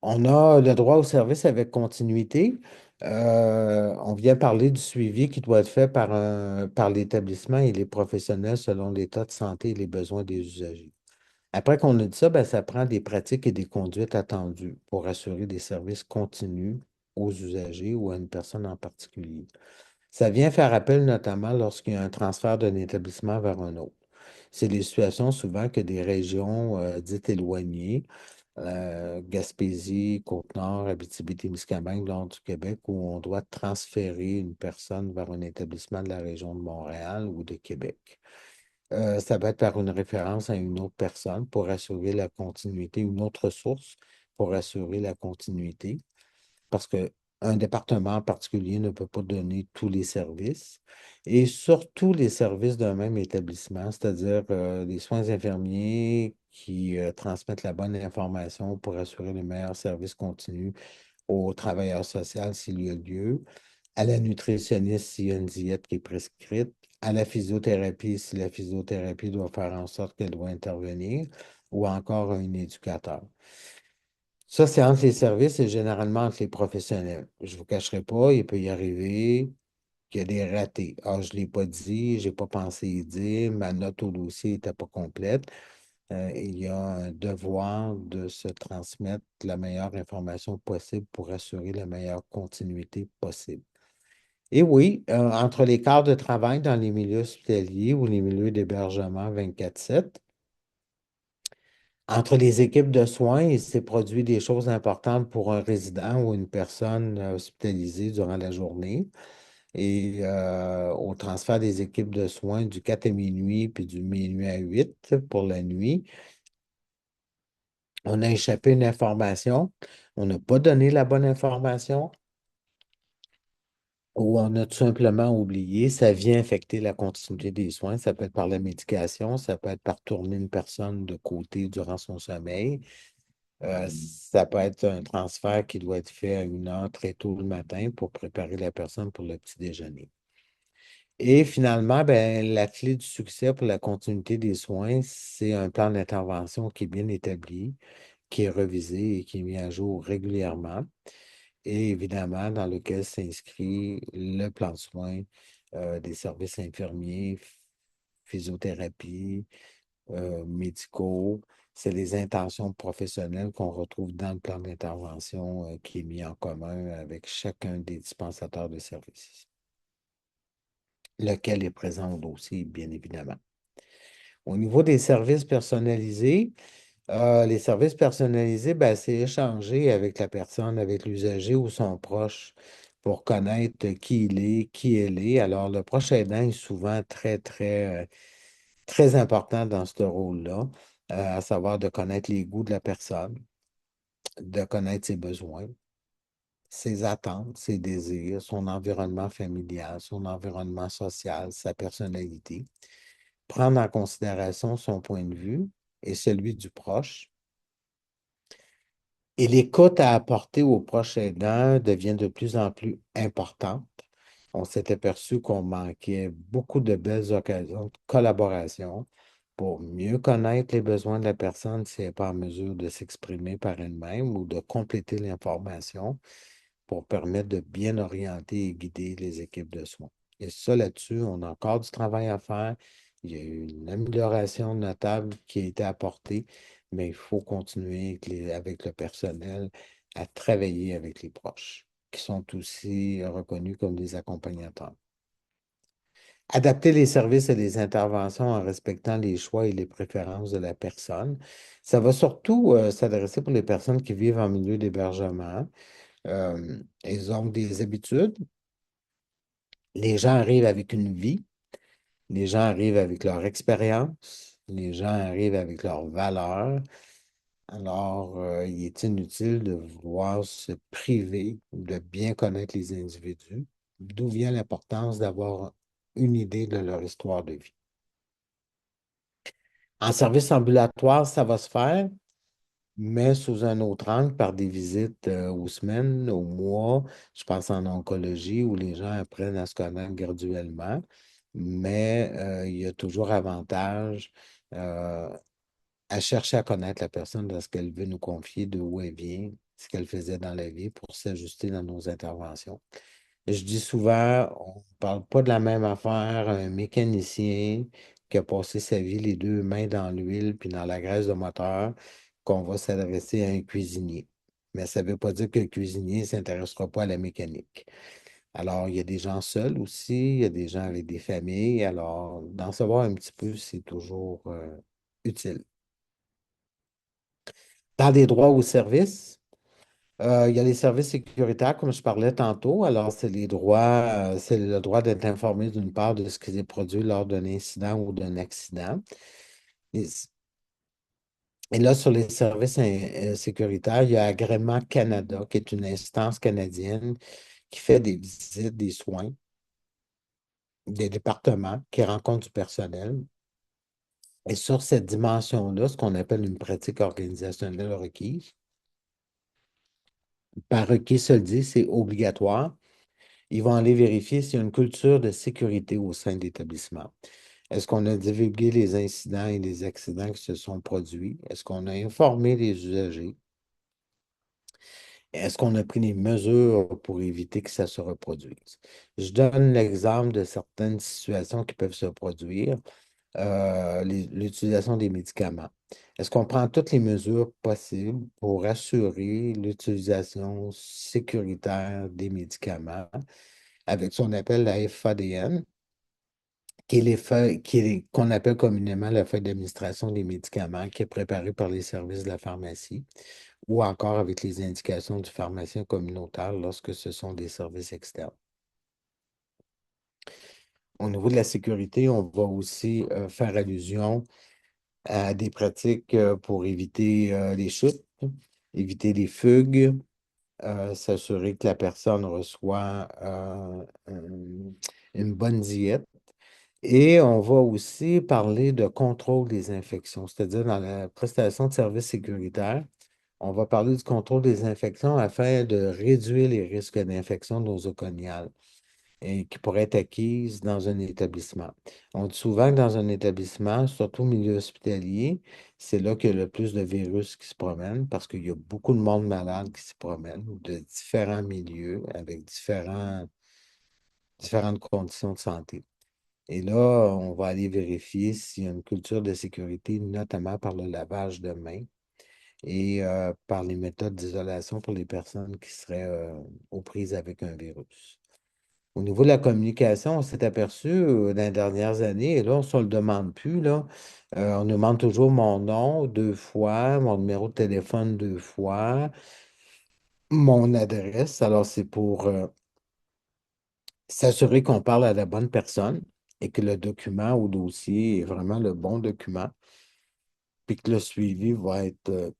On a le droit au service avec continuité. On vient parler du suivi qui doit être fait par l'établissement et les professionnels selon l'état de santé et les besoins des usagers. Après qu'on a dit ça, ben, ça prend des pratiques et des conduites attendues pour assurer des services continus aux usagers ou à une personne en particulier. Ça vient faire appel notamment lorsqu'il y a un transfert d'un établissement vers un autre. C'est des situations souvent que des régions dites éloignées, Gaspésie, Côte-Nord, Abitibi-Témiscamingue, nord du Québec, où on doit transférer une personne vers un établissement de la région de Montréal ou de Québec. Ça va être par une référence à une autre personne pour assurer la continuité, une autre source pour assurer la continuité parce qu'un département en particulier ne peut pas donner tous les services et surtout les services d'un même établissement, c'est-à-dire les soins infirmiers qui transmettent la bonne information pour assurer le meilleur service continu aux travailleurs sociaux s'il y a lieu, à la nutritionniste s'il y a une diète qui est prescrite, à la physiothérapie si la physiothérapie doit faire en sorte qu'elle doit intervenir, ou encore à un éducateur. Ça, c'est entre les services et généralement entre les professionnels. Je ne vous cacherai pas, il peut y arriver qu'il y a des ratés. Ah, je ne l'ai pas dit, je n'ai pas pensé y dire, ma note au dossier n'était pas complète. Il y a un devoir de se transmettre la meilleure information possible pour assurer la meilleure continuité possible. Et oui, entre les quarts de travail dans les milieux hospitaliers ou les milieux d'hébergement 24/7, entre les équipes de soins, il s'est produit des choses importantes pour un résident ou une personne hospitalisée durant la journée. Et au transfert des équipes de soins du 4 à minuit puis du minuit à 8 pour la nuit, on a échappé une information, on n'a pas donné la bonne information ou on a tout simplement oublié. Ça vient affecter la continuité des soins. Ça peut être par la médication, ça peut être par tourner une personne de côté durant son sommeil. Ça peut être un transfert qui doit être fait à 1 heure très tôt le matin pour préparer la personne pour le petit déjeuner. Et finalement, ben, la clé du succès pour la continuité des soins, c'est un plan d'intervention qui est bien établi, qui est revisé et qui est mis à jour régulièrement. Et évidemment, dans lequel s'inscrit le plan de soins des services infirmiers, physiothérapie, médicaux. C'est les intentions professionnelles qu'on retrouve dans le plan d'intervention qui est mis en commun avec chacun des dispensateurs de services, lequel est présent au dossier, bien évidemment. Au niveau des services personnalisés, les services personnalisés, ben, c'est échanger avec la personne, avec l'usager ou son proche pour connaître qui il est, qui elle est. Alors, le proche aidant est souvent très, très, très important dans ce rôle-là, à savoir de connaître les goûts de la personne, de connaître ses besoins, ses attentes, ses désirs, son environnement familial, son environnement social, sa personnalité. Prendre en considération son point de vue et celui du proche. Et l'écoute à apporter au proche aidant devient de plus en plus importante. On s'est aperçu qu'on manquait beaucoup de belles occasions de collaboration pour mieux connaître les besoins de la personne si elle n'est pas en mesure de s'exprimer par elle-même ou de compléter l'information pour permettre de bien orienter et guider les équipes de soins. Et ça, là-dessus, on a encore du travail à faire. Il y a eu une amélioration notable qui a été apportée, mais il faut continuer avec le personnel à travailler avec les proches, qui sont aussi reconnus comme des accompagnateurs. Adapter les services et les interventions en respectant les choix et les préférences de la personne. Ça va surtout s'adresser pour les personnes qui vivent en milieu d'hébergement. Ils ont des habitudes. Les gens arrivent avec une vie. Les gens arrivent avec leur expérience. Les gens arrivent avec leurs valeurs. Alors, il est inutile de vouloir se priver de bien connaître les individus, d'où vient l'importance d'avoir une idée de leur histoire de vie. En service ambulatoire, ça va se faire, mais sous un autre angle, par des visites aux semaines, aux mois. Je pense en oncologie où les gens apprennent à se connaître graduellement, mais il y a toujours avantage euh, à chercher à connaître la personne dans ce qu'elle veut nous confier, de où elle vient, ce qu'elle faisait dans la vie pour s'ajuster dans nos interventions. Je dis souvent, on ne parle pas de la même affaire, un mécanicien qui a passé sa vie les deux mains dans l'huile puis dans la graisse de moteur, qu'on va s'adresser à un cuisinier. Mais ça ne veut pas dire que le cuisinier ne s'intéressera pas à la mécanique. Alors, il y a des gens seuls aussi, il y a des gens avec des familles. Alors, d'en savoir un petit peu, c'est toujours utile. Dans des droits au service, il y a les services sécuritaires, comme je parlais tantôt. Alors, c'est les droits, c'est le droit d'être informé d'une part de ce qui s'est produit lors d'un incident ou d'un accident. Et, et là, sur les services sécuritaires, il y a Agrément Canada, qui est une instance canadienne qui fait des visites, des soins, des départements, qui rencontrent du personnel. Et sur cette dimension-là, ce qu'on appelle une pratique organisationnelle requise, par requis se le dit, c'est obligatoire. Ils vont aller vérifier s'il y a une culture de sécurité au sein de l'établissement. Est-ce qu'on a divulgué les incidents et les accidents qui se sont produits? Est-ce qu'on a informé les usagers? Est-ce qu'on a pris des mesures pour éviter que ça se reproduise? Je donne l'exemple de certaines situations qui peuvent se produire. L'utilisation des médicaments. Est-ce qu'on prend toutes les mesures possibles pour assurer l'utilisation sécuritaire des médicaments avec ce qu'on appelle la FADN, qui est qu'on appelle communément la feuille d'administration des médicaments, qui est préparée par les services de la pharmacie, ou encore avec les indications du pharmacien communautaire lorsque ce sont des services externes. Au niveau de la sécurité, on va aussi faire allusion à des pratiques pour éviter les chutes, éviter les fugues, s'assurer que la personne reçoit une bonne diète. Et on va aussi parler de contrôle des infections, c'est-à-dire dans la prestation de services sécuritaires, on va parler du contrôle des infections afin de réduire les risques d'infection nosocomiale et qui pourraient être acquises dans un établissement. On dit souvent que dans un établissement, surtout au milieu hospitalier, c'est là qu'il y a le plus de virus qui se promènent parce qu'il y a beaucoup de monde malade qui se promène de différents milieux avec différentes conditions de santé. Et là, on va aller vérifier s'il y a une culture de sécurité, notamment par le lavage de mains et par les méthodes d'isolation pour les personnes qui seraient aux prises avec un virus. Au niveau de la communication, on s'est aperçu dans les dernières années, et là, on ne se le demande plus, là, on nous demande toujours mon nom deux fois, mon numéro de téléphone deux fois, mon adresse. Alors, c'est pour s'assurer qu'on parle à la bonne personne et que le document ou dossier est vraiment le bon document, puis que le suivi va être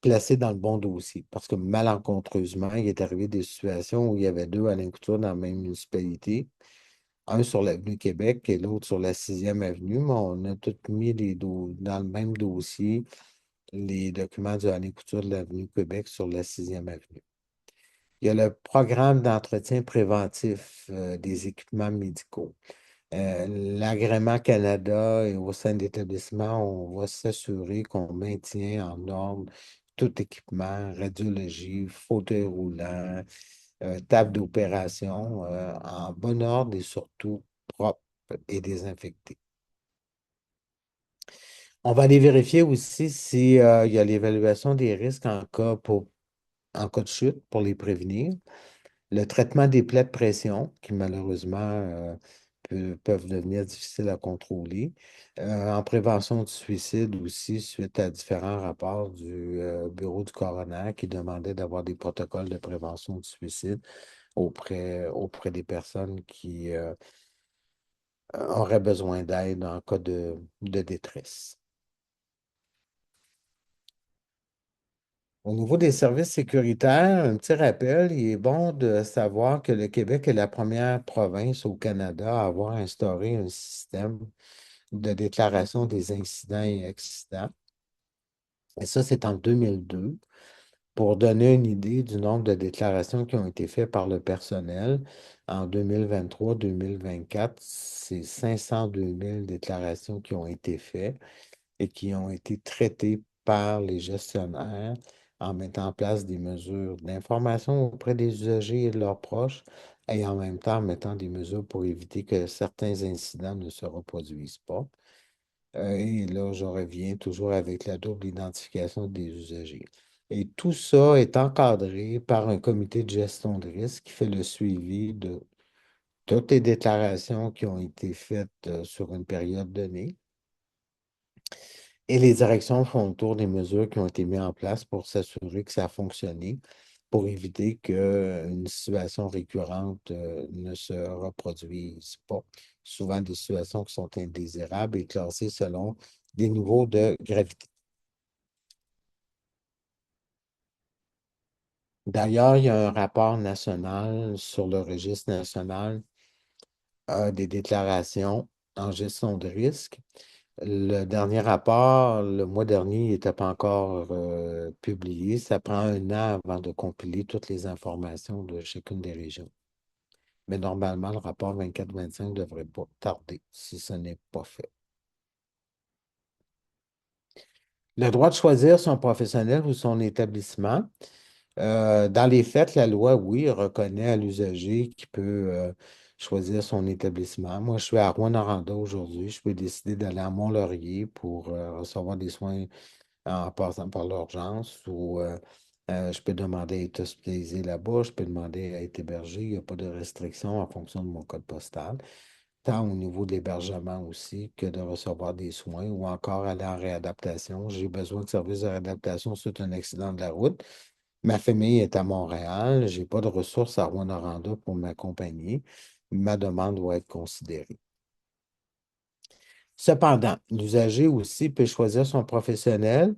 placé dans le bon dossier. Parce que malencontreusement, il est arrivé des situations où il y avait deux Alain Couture dans la même municipalité, un sur l'avenue Québec et l'autre sur la 6e avenue, mais on a tous mis dans le même dossier les documents du Alain Couture de l'avenue Québec sur la 6e avenue. Il y a le programme d'entretien préventif des équipements médicaux. L'agrément Canada et au sein de l'établissement, on va s'assurer qu'on maintient en ordre tout équipement, radiologie, fauteuil roulant, table d'opération, en bon ordre et surtout propre et désinfecté. On va aller vérifier aussi si, il y a l'évaluation des risques en cas de chute pour les prévenir. Le traitement des plaies de pression, qui malheureusement peuvent devenir difficiles à contrôler. En prévention du suicide aussi, suite à différents rapports du bureau du coroner qui demandait d'avoir des protocoles de prévention du suicide auprès des personnes qui auraient besoin d'aide en cas de détresse. Au niveau des services sécuritaires, un petit rappel, il est bon de savoir que le Québec est la première province au Canada à avoir instauré un système de déclaration des incidents et accidents. Et ça, c'est en 2002. Pour donner une idée du nombre de déclarations qui ont été faites par le personnel, en 2023-2024, c'est 502 000 déclarations qui ont été faites et qui ont été traitées par les gestionnaires en mettant en place des mesures d'information auprès des usagers et de leurs proches et en même temps en mettant des mesures pour éviter que certains incidents ne se reproduisent pas. Et là, je reviens toujours avec la double identification des usagers. Et tout ça est encadré par un comité de gestion de risque qui fait le suivi de toutes les déclarations qui ont été faites sur une période donnée. Et les directions font le tour des mesures qui ont été mises en place pour s'assurer que ça a fonctionné, pour éviter qu'une situation récurrente ne se reproduise pas. Souvent des situations qui sont indésirables et classées selon des niveaux de gravité. D'ailleurs, il y a un rapport national sur le registre national des déclarations en gestion de risque. Le dernier rapport, le mois dernier, il n'était pas encore publié. Ça prend un an avant de compiler toutes les informations de chacune des régions. Mais normalement, le rapport 24-25 ne devrait pas tarder si ce n'est pas fait. Le droit de choisir son professionnel ou son établissement. Dans les faits, la loi, oui, reconnaît à l'usager qui peut choisir son établissement. Moi, je suis à Rouyn-Noranda aujourd'hui. Je peux décider d'aller à Mont-Laurier pour recevoir des soins en passant par l'urgence ou je peux demander à être hospitalisé là-bas, je peux demander à être hébergé. Il n'y a pas de restriction en fonction de mon code postal, tant au niveau de l'hébergement aussi que de recevoir des soins ou encore aller en réadaptation. J'ai besoin de services de réadaptation suite à un accident de la route. Ma famille est à Montréal. Je n'ai pas de ressources à Rwanda pour m'accompagner. Ma demande doit être considérée. Cependant, l'usager aussi peut choisir son professionnel,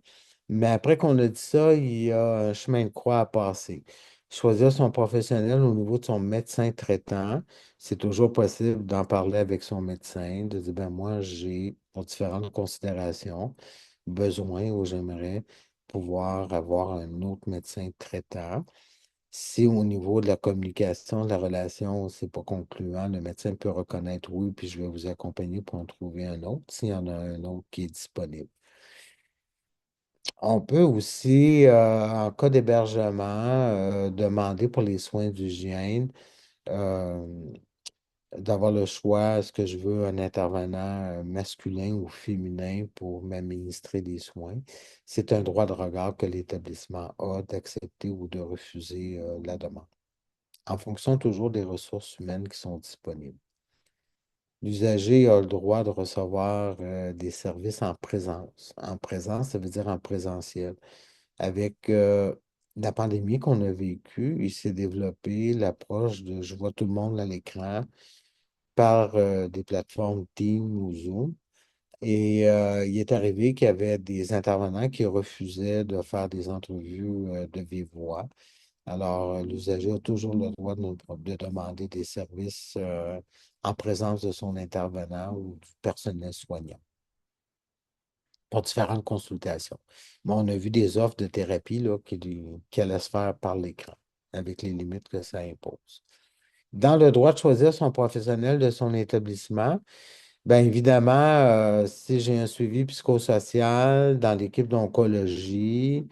mais après qu'on a dit ça, il y a un chemin de croix à passer. Choisir son professionnel au niveau de son médecin traitant, c'est toujours possible d'en parler avec son médecin, de dire, ben moi, j'ai, pour différentes considérations, besoin ou j'aimerais pouvoir avoir un autre médecin traitant. Si au niveau de la communication, de la relation, c'est pas concluant, le médecin peut reconnaître oui, puis je vais vous accompagner pour en trouver un autre, s'il y en a un autre qui est disponible. On peut aussi, en cas d'hébergement, demander pour les soins d'hygiène euh, d'avoir le choix, est-ce que je veux un intervenant masculin ou féminin pour m'administrer des soins. C'est un droit de regard que l'établissement a d'accepter ou de refuser la demande, en fonction toujours des ressources humaines qui sont disponibles. L'usager a le droit de recevoir des services en présence. En présence, ça veut dire en présentiel. Avec la pandémie qu'on a vécue, il s'est développé l'approche de je vois tout le monde à l'écran par des plateformes Teams ou Zoom. Et il est arrivé qu'il y avait des intervenants qui refusaient de faire des entrevues de vive voix. Alors, l'usager a toujours le droit de demander des services en présence de son intervenant ou du personnel soignant pour différentes consultations. Mais on a vu des offres de thérapie là, qui allaient se faire par l'écran, avec les limites que ça impose. Dans le droit de choisir son professionnel de son établissement, bien évidemment, si j'ai un suivi psychosocial dans l'équipe d'oncologie,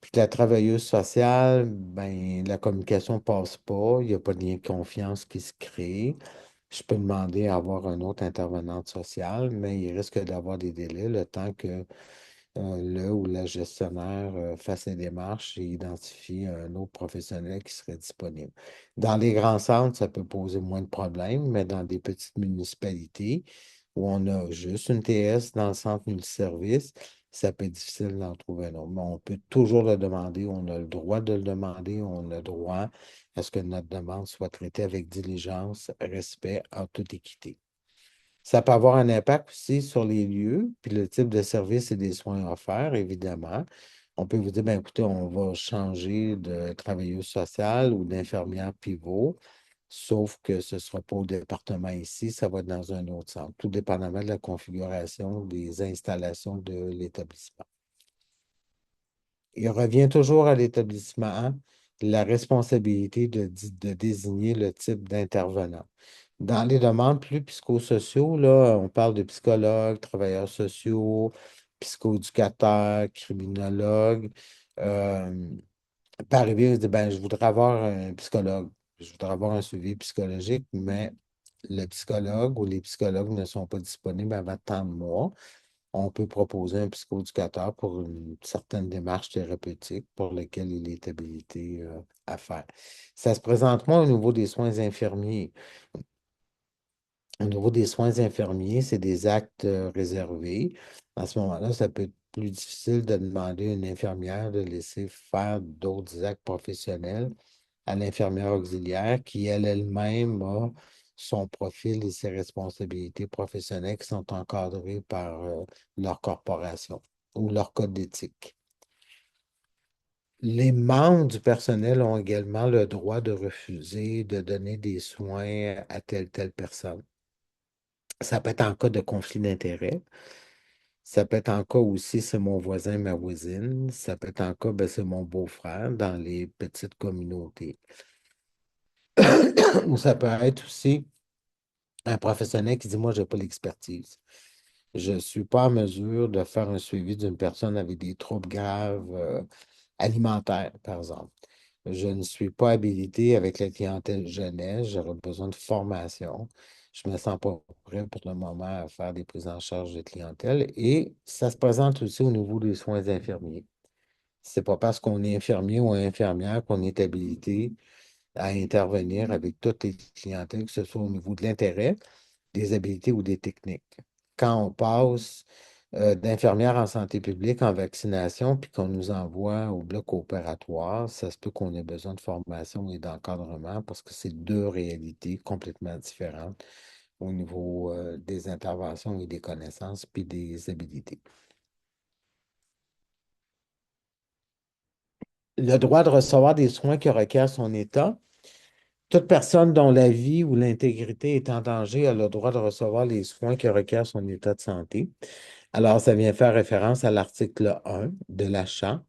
puis que la travailleuse sociale, ben, la communication ne passe pas, il n'y a pas de lien de confiance qui se crée. Je peux demander à avoir un autre intervenante sociale, mais il risque d'avoir des délais le temps que le ou la gestionnaire fasse les démarches et identifie un autre professionnel qui serait disponible. Dans les grands centres, ça peut poser moins de problèmes, mais dans des petites municipalités où on a juste une TS dans le centre multiservice, ça peut être difficile d'en trouver un autre. Mais on peut toujours le demander, on a le droit de le demander, on a le droit à ce que notre demande soit traitée avec diligence, respect, en toute équité. Ça peut avoir un impact aussi sur les lieux, puis le type de service et des soins offerts, évidemment. On peut vous dire, ben, écoutez, on va changer de travailleuse sociale ou d'infirmière pivot, sauf que ce ne sera pas au département ici, ça va être dans un autre centre, tout dépendamment de la configuration des installations de l'établissement. Il revient toujours à l'établissement la responsabilité de désigner le type d'intervenant. Dans les demandes plus psychosociaux, là, on parle de psychologues, travailleurs sociaux, psychoéducateurs, criminologues. Euh, Peut arriver, on se dit, ben, je voudrais avoir un psychologue, je voudrais avoir un suivi psychologique, mais le psychologue ou les psychologues ne sont pas disponibles avant tant de mois. On peut proposer un psychoéducateur pour une certaine démarche thérapeutique pour laquelle il est habilité à faire. Ça se présente moins au niveau des soins infirmiers. Au niveau des soins infirmiers, c'est des actes réservés. À ce moment-là, ça peut être plus difficile de demander à une infirmière de laisser faire d'autres actes professionnels à l'infirmière auxiliaire qui, elle-même, a son profil et ses responsabilités professionnelles qui sont encadrées par leur corporation ou leur code d'éthique. Les membres du personnel ont également le droit de refuser de donner des soins à telle personne. Ça peut être en cas de conflit d'intérêts. Ça peut être en cas aussi, c'est mon voisin, ma voisine. Ça peut être en cas, ben, c'est mon beau-frère dans les petites communautés. Ou ça peut être aussi un professionnel qui dit, moi, je n'ai pas l'expertise. Je ne suis pas en mesure de faire un suivi d'une personne avec des troubles graves alimentaires, par exemple. Je ne suis pas habilité avec la clientèle jeunesse, j'aurais besoin de formation. Je ne me sens pas prêt pour le moment à faire des prises en charge de clientèle. Et ça se présente aussi au niveau des soins infirmiers. C'est pas parce qu'on est infirmier ou infirmière qu'on est habilité à intervenir avec toutes les clientèles, que ce soit au niveau de l'intérêt, des habiletés ou des techniques. Quand on passe d'infirmière en santé publique en vaccination, puis qu'on nous envoie au bloc opératoire, ça se peut qu'on ait besoin de formation et d'encadrement parce que c'est deux réalités complètement différentes au niveau des interventions et des connaissances, puis des habilités. Le droit de recevoir des soins que requiert son état. Toute personne dont la vie ou l'intégrité est en danger a le droit de recevoir les soins que requiert son état de santé. Alors, ça vient faire référence à l'article 1 de la Charte,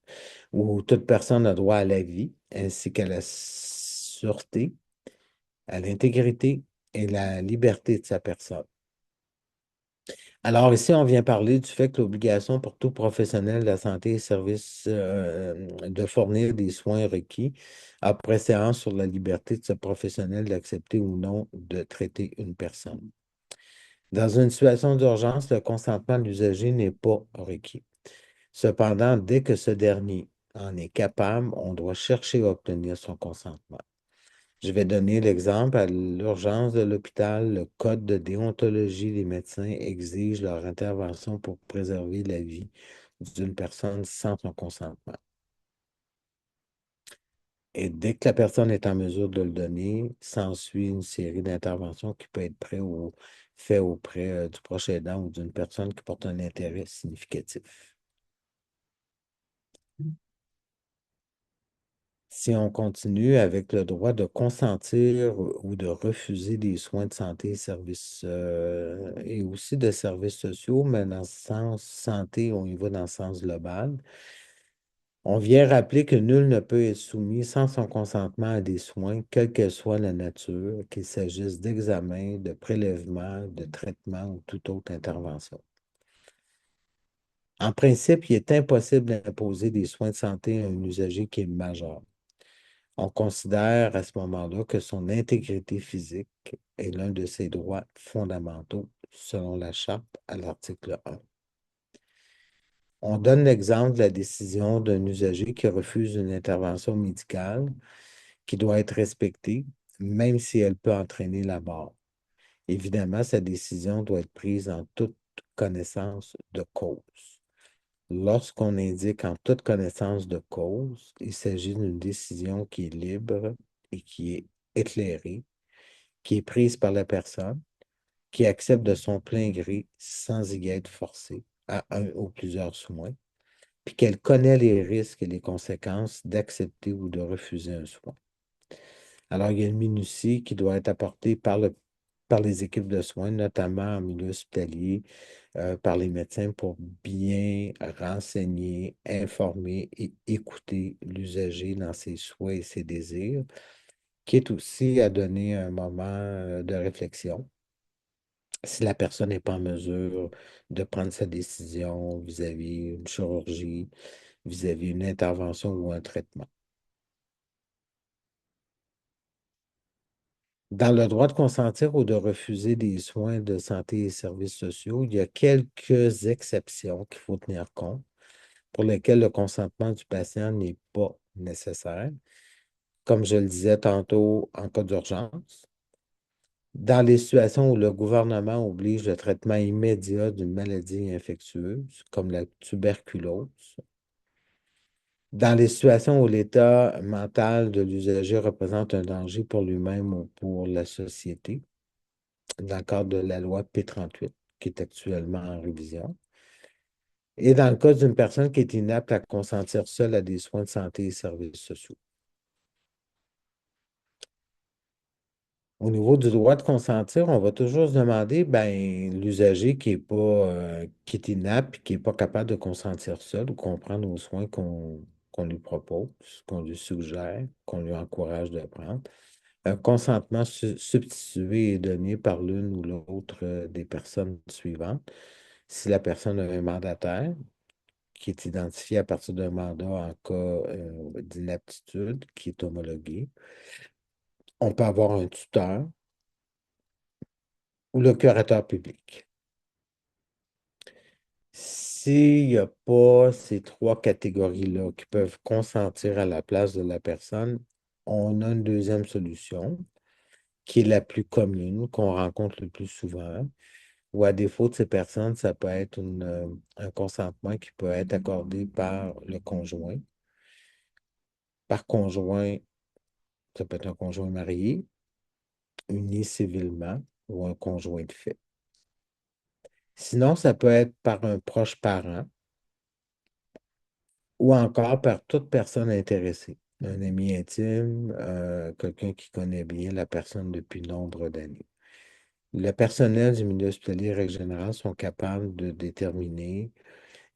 où toute personne a droit à la vie, ainsi qu'à la sûreté, à l'intégrité et la liberté de sa personne. Alors, ici, on vient parler du fait que l'obligation pour tout professionnel de la santé et service de fournir des soins requis a préséance sur la liberté de ce professionnel d'accepter ou non de traiter une personne. Dans une situation d'urgence, le consentement de l'usager n'est pas requis. Cependant, dès que ce dernier en est capable, on doit chercher à obtenir son consentement. Je vais donner l'exemple. À l'urgence de l'hôpital, le code de déontologie des médecins exige leur intervention pour préserver la vie d'une personne sans son consentement. Et dès que la personne est en mesure de le donner, s'ensuit une série d'interventions qui peut être fait auprès du proche aidant ou d'une personne qui porte un intérêt significatif. Si on continue avec le droit de consentir ou de refuser des soins de santé et services et aussi de services sociaux, mais dans le sens santé, on y va dans le sens global. On vient rappeler que nul ne peut être soumis sans son consentement à des soins, quelle que soit la nature, qu'il s'agisse d'examen, de prélèvement, de traitement ou toute autre intervention. En principe, il est impossible d'imposer des soins de santé à un usager qui est majeur. On considère à ce moment-là que son intégrité physique est l'un de ses droits fondamentaux, selon la Charte à l'article 1. On donne l'exemple de la décision d'un usager qui refuse une intervention médicale qui doit être respectée, même si elle peut entraîner la mort. Évidemment, sa décision doit être prise en toute connaissance de cause. Lorsqu'on indique en toute connaissance de cause, il s'agit d'une décision qui est libre et qui est éclairée, qui est prise par la personne, qui accepte de son plein gré sans y être forcée à un ou plusieurs soins, puis qu'elle connaît les risques et les conséquences d'accepter ou de refuser un soin. Alors, il y a une minutie qui doit être apportée par les équipes de soins, notamment en milieu hospitalier, par les médecins pour bien renseigner, informer et écouter l'usager dans ses souhaits et ses désirs, qui est aussi à donner un moment de réflexion si la personne n'est pas en mesure de prendre sa décision vis-à-vis une chirurgie, vis-à-vis une intervention ou un traitement. Dans le droit de consentir ou de refuser des soins de santé et services sociaux, il y a quelques exceptions qu'il faut tenir compte pour lesquelles le consentement du patient n'est pas nécessaire, comme je le disais tantôt, en cas d'urgence. Dans les situations où le gouvernement oblige le traitement immédiat d'une maladie infectieuse, comme la tuberculose, dans les situations où l'état mental de l'usager représente un danger pour lui-même ou pour la société, dans le cadre de la loi P38, qui est actuellement en révision, et dans le cas d'une personne qui est inapte à consentir seule à des soins de santé et services sociaux. Au niveau du droit de consentir, on va toujours se demander, ben, l'usager qui est inapte et qui n'est pas capable de consentir seul ou comprendre aux soins qu'on lui propose, qu'on lui suggère, qu'on lui encourage de prendre. Un consentement substitué est donné par l'une ou l'autre des personnes suivantes. Si la personne a un mandataire qui est identifié à partir d'un mandat en cas d'inaptitude qui est homologué, on peut avoir un tuteur ou le curateur public. S'il n'y a pas ces trois catégories-là qui peuvent consentir à la place de la personne, on a une deuxième solution qui est la plus commune, qu'on rencontre le plus souvent, ou à défaut de ces personnes, ça peut être un consentement qui peut être accordé par le conjoint. Par conjoint, ça peut être un conjoint marié, uni civilement ou un conjoint de fait. Sinon, ça peut être par un proche parent ou encore par toute personne intéressée. Un ami intime, quelqu'un qui connaît bien la personne depuis nombre d'années. Le personnel du milieu hospitalier, règle générale, sont capables de déterminer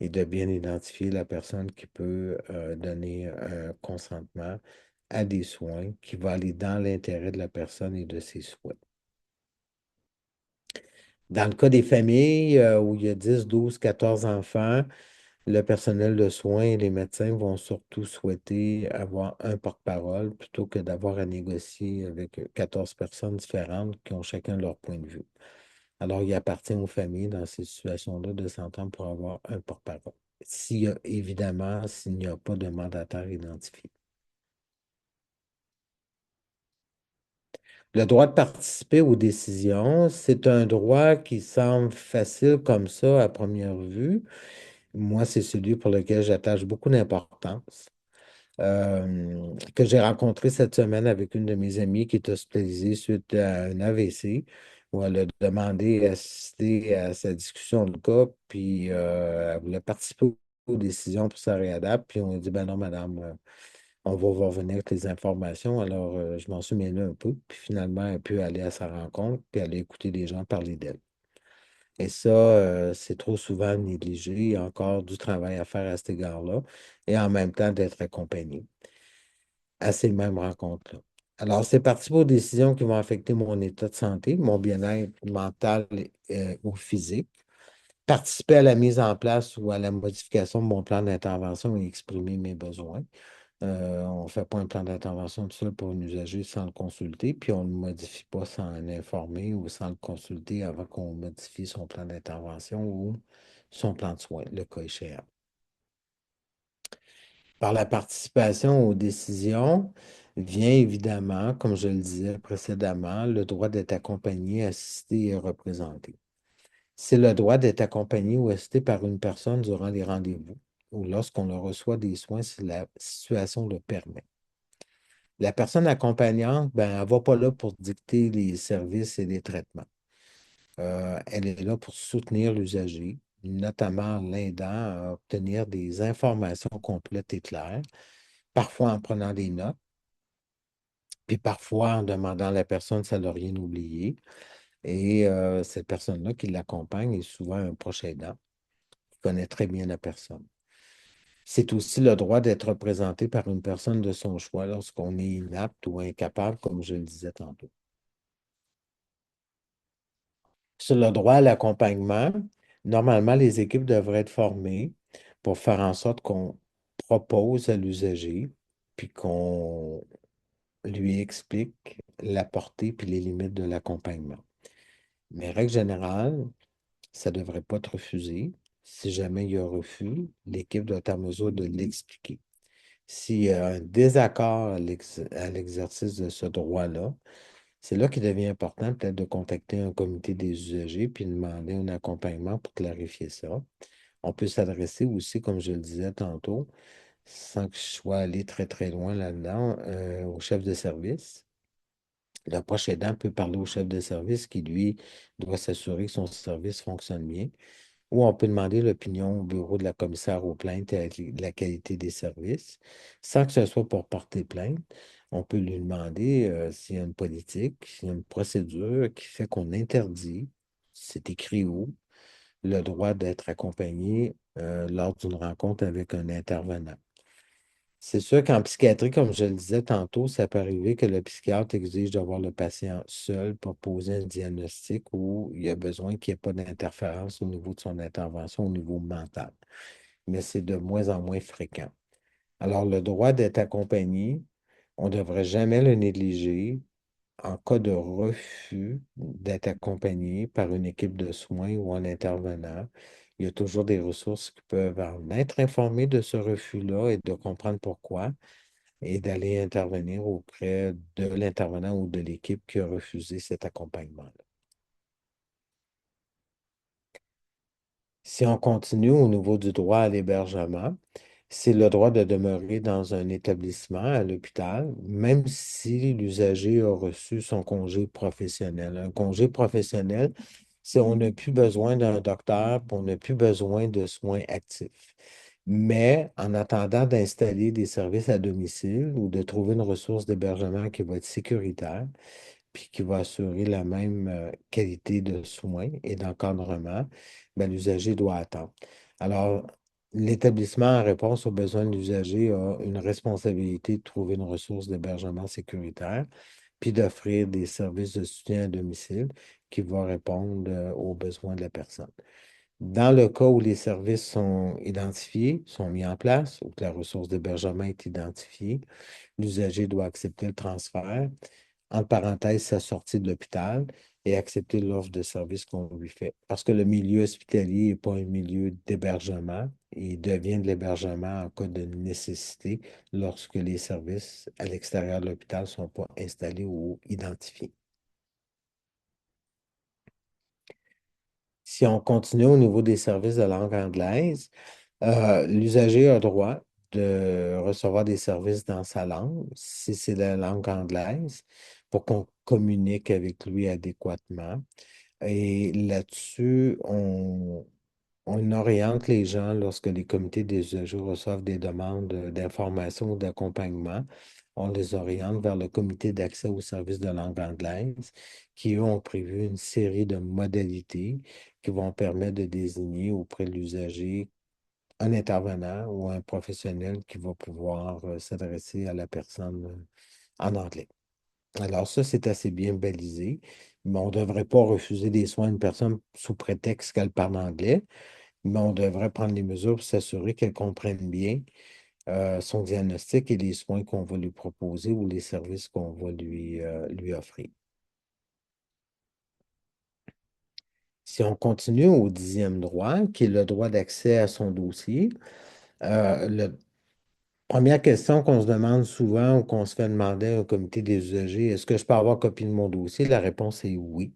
et de bien identifier la personne qui peut donner un consentement à des soins qui va aller dans l'intérêt de la personne et de ses souhaits. Dans le cas des familles où il y a 10, 12, 14 enfants, le personnel de soins et les médecins vont surtout souhaiter avoir un porte-parole plutôt que d'avoir à négocier avec 14 personnes différentes qui ont chacun leur point de vue. Alors, il appartient aux familles dans ces situations-là de s'entendre pour avoir un porte-parole. Évidemment, s'il n'y a pas de mandataire identifié. Le droit de participer aux décisions, c'est un droit qui semble facile comme ça à première vue. Moi, c'est celui pour lequel j'attache beaucoup d'importance. Que j'ai rencontré cette semaine avec une de mes amies qui est hospitalisée suite à un AVC, où elle a demandé à assister à sa discussion de cas, puis elle voulait participer aux décisions pour sa réadapte, puis on a dit, ben non, madame, on va vous revenir avec les informations. Alors, je m'en suis mêlé un peu, puis finalement, elle a pu aller à sa rencontre, puis elle a écouté des gens parler d'elle. Et ça, c'est trop souvent négligé. Il y a encore du travail à faire à cet égard-là. Et en même temps, d'être accompagné à ces mêmes rencontres-là. Alors, c'est parti pour des décisions qui vont affecter mon état de santé, mon bien-être mental ou physique. Participer à la mise en place ou à la modification de mon plan d'intervention et exprimer mes besoins. On ne fait pas un plan d'intervention tout seul pour un usager sans le consulter, puis on ne le modifie pas sans l'informer ou sans le consulter avant qu'on modifie son plan d'intervention ou son plan de soins, le cas échéant. Par la participation aux décisions vient évidemment, comme je le disais précédemment, le droit d'être accompagné, assisté et représenté. C'est le droit d'être accompagné ou assisté par une personne durant les rendez-vous ou lorsqu'on le reçoit des soins si la situation le permet. La personne accompagnante, ben, elle ne va pas là pour dicter les services et les traitements. Elle est là pour soutenir l'usager, notamment en l'aidant à obtenir des informations complètes et claires, parfois en prenant des notes, puis parfois en demandant à la personne si elle n'a rien oublié. Et cette personne-là qui l'accompagne est souvent un proche aidant qui connaît très bien la personne. C'est aussi le droit d'être représenté par une personne de son choix lorsqu'on est inapte ou incapable, comme je le disais tantôt. Sur le droit à l'accompagnement, normalement, les équipes devraient être formées pour faire en sorte qu'on propose à l'usager, puis qu'on lui explique la portée puis les limites de l'accompagnement. Mais règle générale, ça ne devrait pas être refusé. Si jamais il y a un refus, l'équipe doit être en mesure de l'expliquer. S'il y a un désaccord à l'exercice de ce droit-là, c'est là qu'il devient important peut-être de contacter un comité des usagers puis demander un accompagnement pour clarifier ça. On peut s'adresser aussi, comme je le disais tantôt, sans que je sois allé très, très loin là-dedans, au chef de service. Le proche aidant peut parler au chef de service qui, lui, doit s'assurer que son service fonctionne bien. Ou on peut demander l'opinion au bureau de la commissaire aux plaintes et à la qualité des services, sans que ce soit pour porter plainte. On peut lui demander s'il y a une politique, s'il y a une procédure qui fait qu'on interdit, c'est écrit où, le droit d'être accompagné lors d'une rencontre avec un intervenant. C'est sûr qu'en psychiatrie, comme je le disais tantôt, ça peut arriver que le psychiatre exige d'avoir le patient seul pour poser un diagnostic ou il y a besoin qu'il n'y ait pas d'interférence au niveau de son intervention au niveau mental. Mais c'est de moins en moins fréquent. Alors, le droit d'être accompagné, on ne devrait jamais le négliger en cas de refus d'être accompagné par une équipe de soins ou un intervenant. Il y a toujours des ressources qui peuvent en être informées de ce refus-là et de comprendre pourquoi et d'aller intervenir auprès de l'intervenant ou de l'équipe qui a refusé cet accompagnement-là. Si on continue au niveau du droit à l'hébergement, c'est le droit de demeurer dans un établissement à l'hôpital, même si l'usager a reçu son congé professionnel. Un congé professionnel, c'est on n'a plus besoin d'un docteur, puis on n'a plus besoin de soins actifs. Mais en attendant d'installer des services à domicile ou de trouver une ressource d'hébergement qui va être sécuritaire, puis qui va assurer la même qualité de soins et d'encadrement, ben, l'usager doit attendre. Alors, l'établissement, en réponse aux besoins de l'usager, a une responsabilité de trouver une ressource d'hébergement sécuritaire, puis d'offrir des services de soutien à domicile qui vont répondre aux besoins de la personne. Dans le cas où les services sont identifiés, sont mis en place, ou que la ressource d'hébergement est identifiée, l'usager doit accepter le transfert, entre parenthèses, sa sortie de l'hôpital et accepter l'offre de service qu'on lui fait. Parce que le milieu hospitalier n'est pas un milieu d'hébergement. Il devient de l'hébergement en cas de nécessité lorsque les services à l'extérieur de l'hôpital ne sont pas installés ou identifiés. Si on continue au niveau des services de langue anglaise, l'usager a droit de recevoir des services dans sa langue, si c'est la langue anglaise, pour qu'on communique avec lui adéquatement. Et là-dessus, On oriente les gens lorsque les comités des usagers reçoivent des demandes d'information ou d'accompagnement. On les oriente vers le comité d'accès aux services de langue anglaise, qui, eux, ont prévu une série de modalités qui vont permettre de désigner auprès de l'usager un intervenant ou un professionnel qui va pouvoir s'adresser à la personne en anglais. Alors ça, c'est assez bien balisé, mais on ne devrait pas refuser des soins à une personne sous prétexte qu'elle parle anglais, mais on devrait prendre les mesures pour s'assurer qu'elle comprenne bien son diagnostic et les soins qu'on va lui proposer ou les services qu'on va lui offrir. Si on continue au 10e droit, qui est le droit d'accès à son dossier, la première question qu'on se demande souvent ou qu'on se fait demander au comité des usagers, est-ce que je peux avoir copie de mon dossier? La réponse est oui.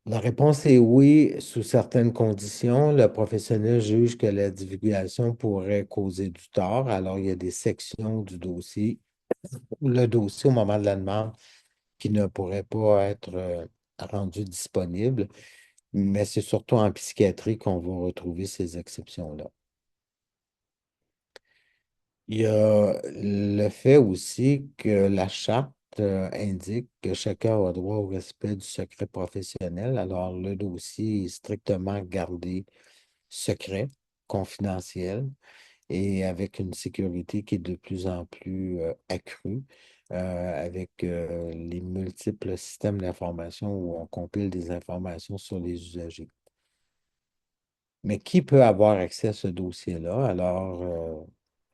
La réponse est oui, sous certaines conditions. Le professionnel juge que la divulgation pourrait causer du tort. Alors, il y a des sections du dossier, ou le dossier au moment de la demande, qui ne pourrait pas être rendu disponible. Mais c'est surtout en psychiatrie qu'on va retrouver ces exceptions-là. Il y a le fait aussi que la charte indique que chacun a droit au respect du secret professionnel. Alors, le dossier est strictement gardé secret, confidentiel et avec une sécurité qui est de plus en plus accrue avec les multiples systèmes d'information où on compile des informations sur les usagers. Mais qui peut avoir accès à ce dossier-là? Alors,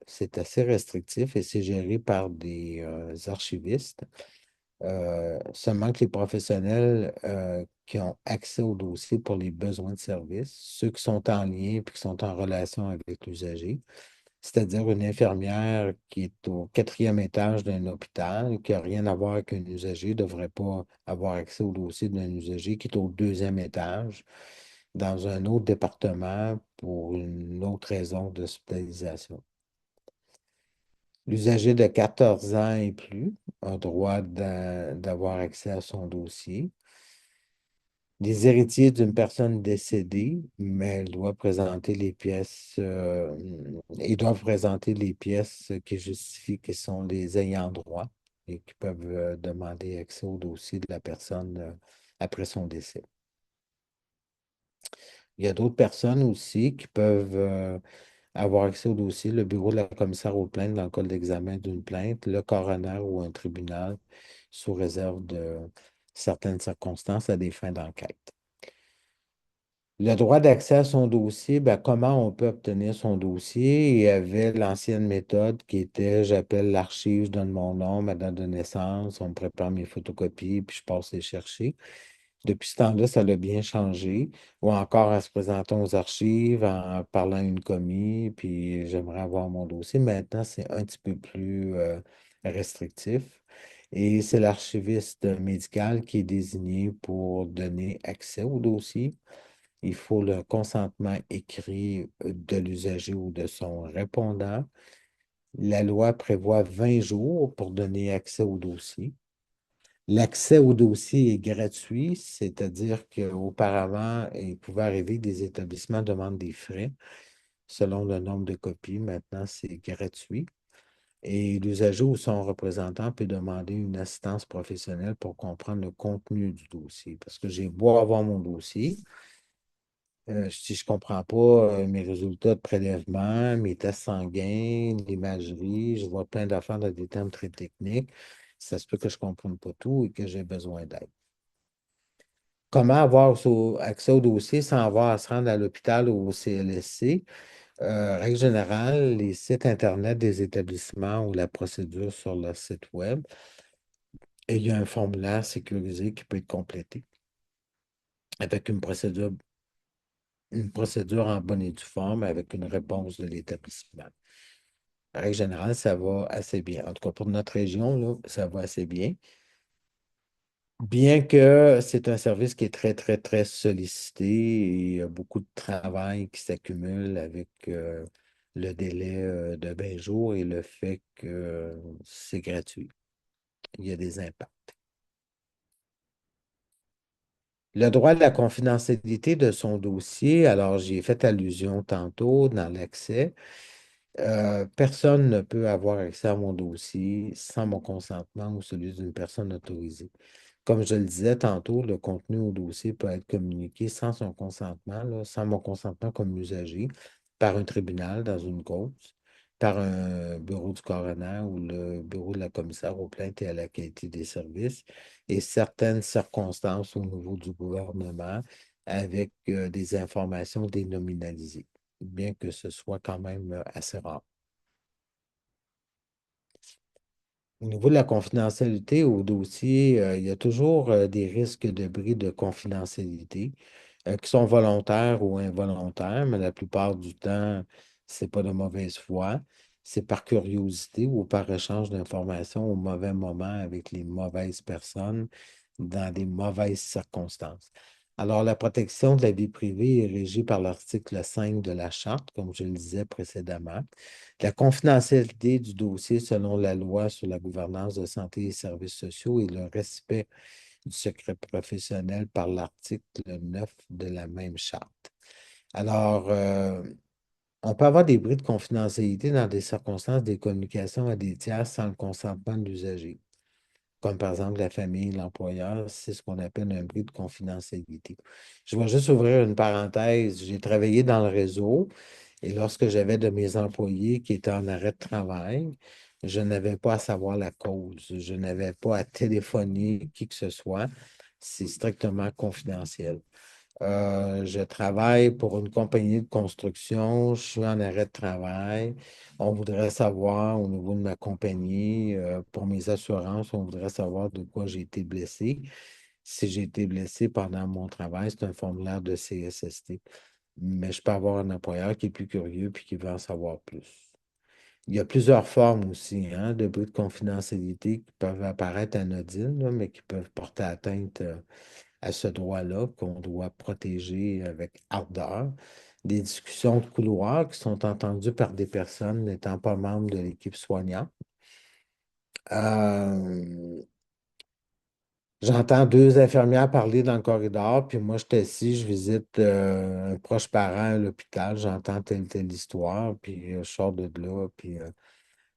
c'est assez restrictif et c'est géré par des archivistes. Seulement que les professionnels qui ont accès au dossier pour les besoins de service, ceux qui sont en lien et qui sont en relation avec l'usager, c'est-à-dire une infirmière qui est au 4e étage d'un hôpital, qui n'a rien à voir avec un usager, ne devrait pas avoir accès au dossier d'un usager qui est au 2e étage dans un autre département pour une autre raison d'hospitalisation. L'usager de 14 ans et plus a droit d'avoir accès à son dossier. Les héritiers d'une personne décédée, mais elle doit présenter les pièces, ils doivent présenter les pièces qui justifient qu'ils sont les ayants droit et qui peuvent demander accès au dossier de la personne après son décès. Il y a d'autres personnes aussi qui peuvent avoir accès au dossier, le bureau de la commissaire aux plaintes dans le cas d'examen d'une plainte, le coroner ou un tribunal, sous réserve de certaines circonstances à des fins d'enquête. Le droit d'accès à son dossier, ben, comment on peut obtenir son dossier? Il y avait l'ancienne méthode qui était j'appelle l'archive, je donne mon nom, ma date de naissance, on me prépare mes photocopies, puis je passe les chercher. Depuis ce temps-là, ça a bien changé. Ou encore en se présentant aux archives, en parlant à une commis, puis j'aimerais avoir mon dossier. Maintenant, c'est un petit peu plus restrictif. Et c'est l'archiviste médical qui est désigné pour donner accès au dossier. Il faut le consentement écrit de l'usager ou de son répondant. La loi prévoit 20 jours pour donner accès au dossier. L'accès au dossier est gratuit, c'est-à-dire qu'auparavant, il pouvait arriver que des établissements demandent des frais selon le nombre de copies. Maintenant, c'est gratuit. Et l'usager ou son représentant peut demander une assistance professionnelle pour comprendre le contenu du dossier. Parce que j'ai beau avoir mon dossier, si je ne comprends pas mes résultats de prélèvement, mes tests sanguins, l'imagerie, je vois plein d'affaires dans des termes très techniques, ça se peut que je ne comprenne pas tout et que j'ai besoin d'aide. Comment avoir accès au dossier sans avoir à se rendre à l'hôpital ou au CLSC? Règle générale, les sites Internet des établissements ou la procédure sur leur site Web, et il y a un formulaire sécurisé qui peut être complété avec une procédure en bonne et due forme avec une réponse de l'établissement. En règle générale, ça va assez bien. En tout cas, pour notre région, là, ça va assez bien. Bien que c'est un service qui est très, très, très sollicité et il y a beaucoup de travail qui s'accumule avec le délai de 20 jours et le fait que c'est gratuit. Il y a des impacts. Le droit de la confidentialité de son dossier, alors j'y ai fait allusion tantôt dans l'accès. Personne ne peut avoir accès à mon dossier sans mon consentement ou celui d'une personne autorisée. Comme je le disais tantôt, le contenu au dossier peut être communiqué sans son consentement, là, sans mon consentement comme usager, par un tribunal dans une cause, par un bureau du coroner ou le bureau de la commissaire aux plaintes et à la qualité des services, et certaines circonstances au niveau du gouvernement avec des informations dénominalisées, bien que ce soit quand même assez rare. Au niveau de la confidentialité au dossier, il y a toujours des risques de bris de confidentialité qui sont volontaires ou involontaires, mais la plupart du temps, c'est pas de mauvaise foi. C'est par curiosité ou par échange d'informations au mauvais moment avec les mauvaises personnes dans des mauvaises circonstances. Alors, la protection de la vie privée est régie par l'article 5 de la Charte, comme je le disais précédemment. La confidentialité du dossier selon la loi sur la gouvernance de santé et services sociaux et le respect du secret professionnel par l'article 9 de la même charte. Alors, on peut avoir des bris de confidentialité dans des circonstances des communications à des tiers sans le consentement de l'usager, comme par exemple la famille, l'employeur, c'est ce qu'on appelle un bris de confidentialité. Je vais juste ouvrir une parenthèse. J'ai travaillé dans le réseau. Et lorsque j'avais de mes employés qui étaient en arrêt de travail, je n'avais pas à savoir la cause. Je n'avais pas à téléphoner qui que ce soit. C'est strictement confidentiel. Je travaille pour une compagnie de construction. Je suis en arrêt de travail. On voudrait savoir au niveau de ma compagnie, pour mes assurances, on voudrait savoir de quoi j'ai été blessé. Si j'ai été blessé pendant mon travail, c'est un formulaire de CSST. Mais je peux avoir un employeur qui est plus curieux puis qui veut en savoir plus. Il y a plusieurs formes aussi, hein, de bris de confidentialité qui peuvent apparaître anodines, là, mais qui peuvent porter atteinte à ce droit-là qu'on doit protéger avec ardeur. Des discussions de couloir qui sont entendues par des personnes n'étant pas membres de l'équipe soignante. Euh, J'entends deux infirmières parler dans le corridor, puis moi, je suis assis, je visite un proche parent à l'hôpital, j'entends telle histoire, puis je sors de là, puis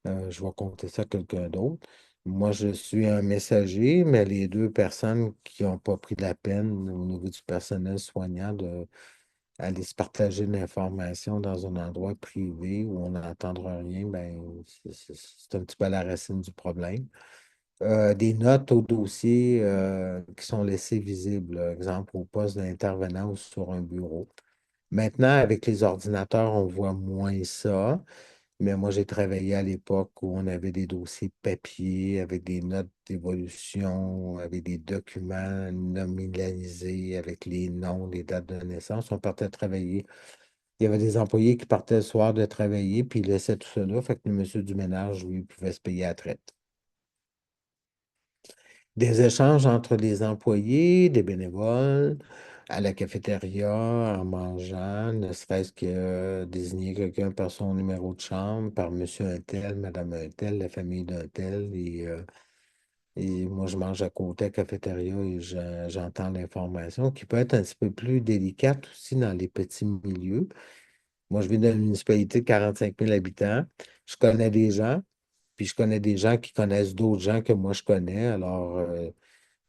je vais compter ça à quelqu'un d'autre. Moi, je suis un messager, mais les deux personnes qui n'ont pas pris la peine au niveau du personnel soignant de aller se partager de l'information dans un endroit privé où on n'entendra rien, ben, c'est un petit peu à la racine du problème. Des notes au dossier qui sont laissées visibles, exemple au poste d'intervenant ou sur un bureau. Maintenant, avec les ordinateurs, on voit moins ça, mais moi, j'ai travaillé à l'époque où on avait des dossiers papier avec des notes d'évolution, avec des documents nominalisés, avec les noms, les dates de naissance. On partait travailler. Il y avait des employés qui partaient le soir de travailler, puis ils laissaient tout ça là, fait que le monsieur du ménage, lui, pouvait se payer à la traite. Des échanges entre les employés, des bénévoles, à la cafétéria, en mangeant, ne serait-ce que désigner quelqu'un par son numéro de chambre, par monsieur un tel, madame un tel, la famille d'un tel. Et moi, je mange à côté à la cafétéria et j'entends l'information qui peut être un petit peu plus délicate aussi dans les petits milieux. Moi, je vis dans une municipalité de 45 000 habitants. Je connais des gens, puis je connais des gens qui connaissent d'autres gens que moi je connais. Alors,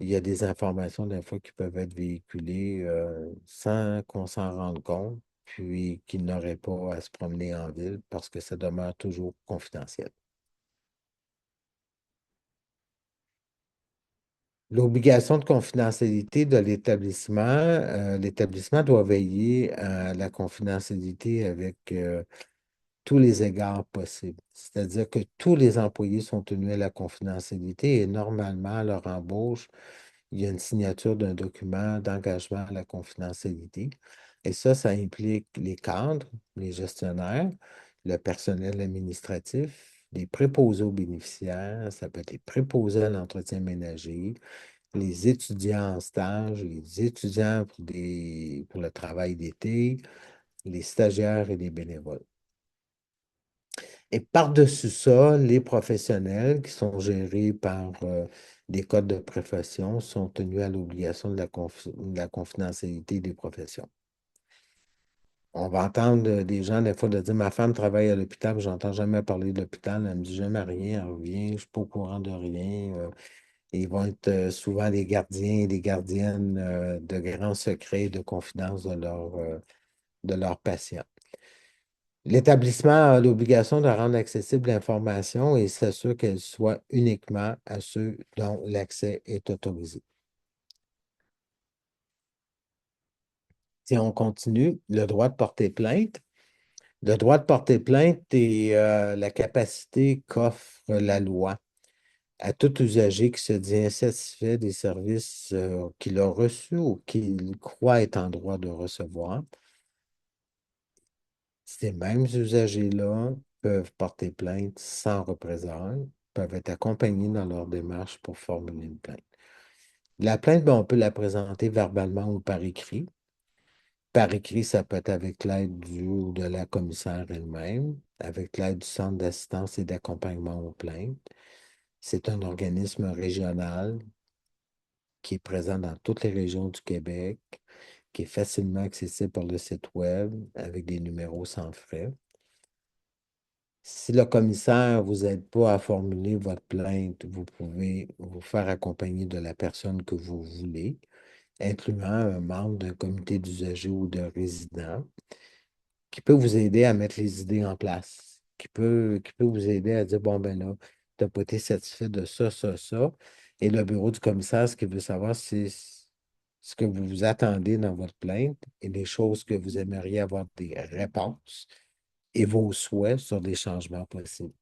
il y a des informations des fois qui peuvent être véhiculées sans qu'on s'en rende compte, puis qu'ils n'auraient pas à se promener en ville parce que ça demeure toujours confidentiel. L'obligation de confidentialité de l'établissement doit veiller à la confidentialité avec tous les égards possibles. C'est-à-dire que tous les employés sont tenus à la confidentialité et normalement, à leur embauche, il y a une signature d'un document d'engagement à la confidentialité. Et ça implique les cadres, les gestionnaires, le personnel administratif, les préposés aux bénéficiaires, ça peut être les préposés à l'entretien ménager, les étudiants en stage, les étudiants pour le travail d'été, les stagiaires et les bénévoles. Et par-dessus ça, les professionnels qui sont gérés par des codes de profession sont tenus à l'obligation de la confidentialité des professions. On va entendre des gens, des fois, de dire, ma femme travaille à l'hôpital, j'entends jamais parler de l'hôpital, elle me dit jamais rien, elle revient, je ne suis pas au courant de rien. Ils vont être souvent les gardiens et les gardiennes de grands secrets et de confidences de leurs patients. L'établissement a l'obligation de rendre accessible l'information et s'assure qu'elle soit uniquement à ceux dont l'accès est autorisé. Si on continue, le droit de porter plainte. Le droit de porter plainte est la capacité qu'offre la loi à tout usager qui se dit insatisfait des services qu'il a reçus ou qu'il croit être en droit de recevoir. Ces mêmes usagers-là peuvent porter plainte sans représailles, peuvent être accompagnés dans leur démarche pour formuler une plainte. La plainte, ben, on peut la présenter verbalement ou par écrit. Par écrit, ça peut être avec l'aide du ou de la commissaire elle-même, avec l'aide du Centre d'assistance et d'accompagnement aux plaintes. C'est un organisme régional qui est présent dans toutes les régions du Québec, qui est facilement accessible par le site Web avec des numéros sans frais. Si le commissaire ne vous aide pas à formuler votre plainte, vous pouvez vous faire accompagner de la personne que vous voulez, incluant un membre d'un comité d'usagers ou de résidents, qui peut vous aider à mettre les idées en place, qui peut vous aider à dire, bon, ben là, tu n'as pas été satisfait de ça, ça, ça. Et le bureau du commissaire, ce qu'il veut savoir, c'est ce que vous vous attendez dans votre plainte et les choses que vous aimeriez avoir des réponses et vos souhaits sur des changements possibles.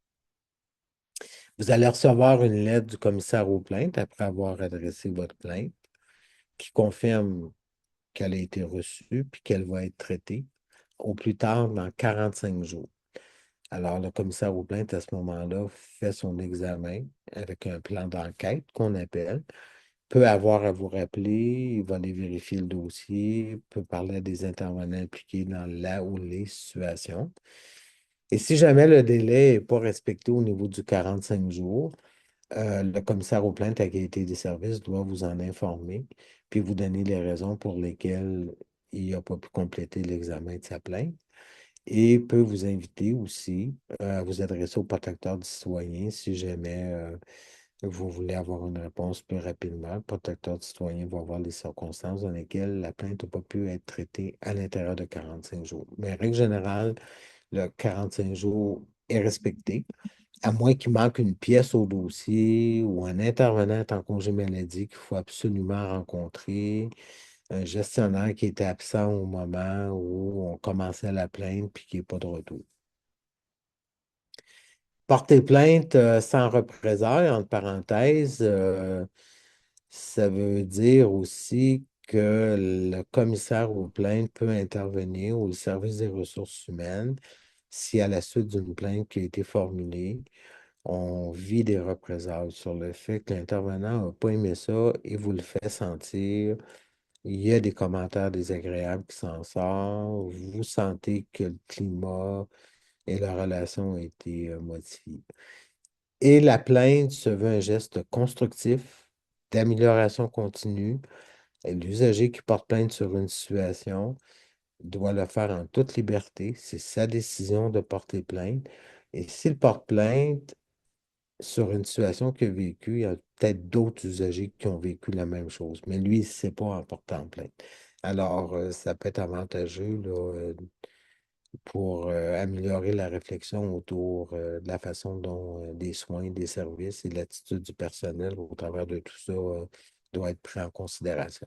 Vous allez recevoir une lettre du commissaire aux plaintes après avoir adressé votre plainte qui confirme qu'elle a été reçue puis qu'elle va être traitée au plus tard dans 45 jours. Alors, le commissaire aux plaintes, à ce moment-là, fait son examen avec un plan d'enquête qu'on appelle, peut avoir à vous rappeler, il va aller vérifier le dossier, peut parler à des intervenants impliqués dans la ou les situations. Et si jamais le délai n'est pas respecté au niveau du 45 jours, le commissaire aux plaintes à qualité des services doit vous en informer, puis vous donner les raisons pour lesquelles il n'a pas pu compléter l'examen de sa plainte et peut vous inviter aussi à vous adresser au protecteur du citoyen si jamais vous voulez avoir une réponse plus rapidement. Le protecteur du citoyen va voir les circonstances dans lesquelles la plainte n'a pas pu être traitée à l'intérieur de 45 jours. Mais en règle générale, le 45 jours est respecté, à moins qu'il manque une pièce au dossier ou un intervenant est en congé maladie qu'il faut absolument rencontrer, un gestionnaire qui était absent au moment où on commençait la plainte puis qui n'est pas de retour. Porter plainte sans représailles, entre parenthèses, ça veut dire aussi que le commissaire aux plaintes peut intervenir ou le service des ressources humaines si à la suite d'une plainte qui a été formulée, on vit des représailles sur le fait que l'intervenant n'a pas aimé ça et vous le fait sentir. Il y a des commentaires désagréables qui s'en sortent. Vous sentez que le climat et la relation ont été modifiés. Et la plainte se veut un geste constructif, d'amélioration continue. Et l'usager qui porte plainte sur une situation doit le faire en toute liberté. C'est sa décision de porter plainte. Et s'il porte plainte sur une situation qu'il a vécue, il y a peut-être d'autres usagers qui ont vécu la même chose. Mais lui, il ne sait pas en portant plainte. Alors, ça peut être avantageux là, pour améliorer la réflexion autour de la façon dont des soins, des services et l'attitude du personnel au travers de tout ça doit être pris en considération.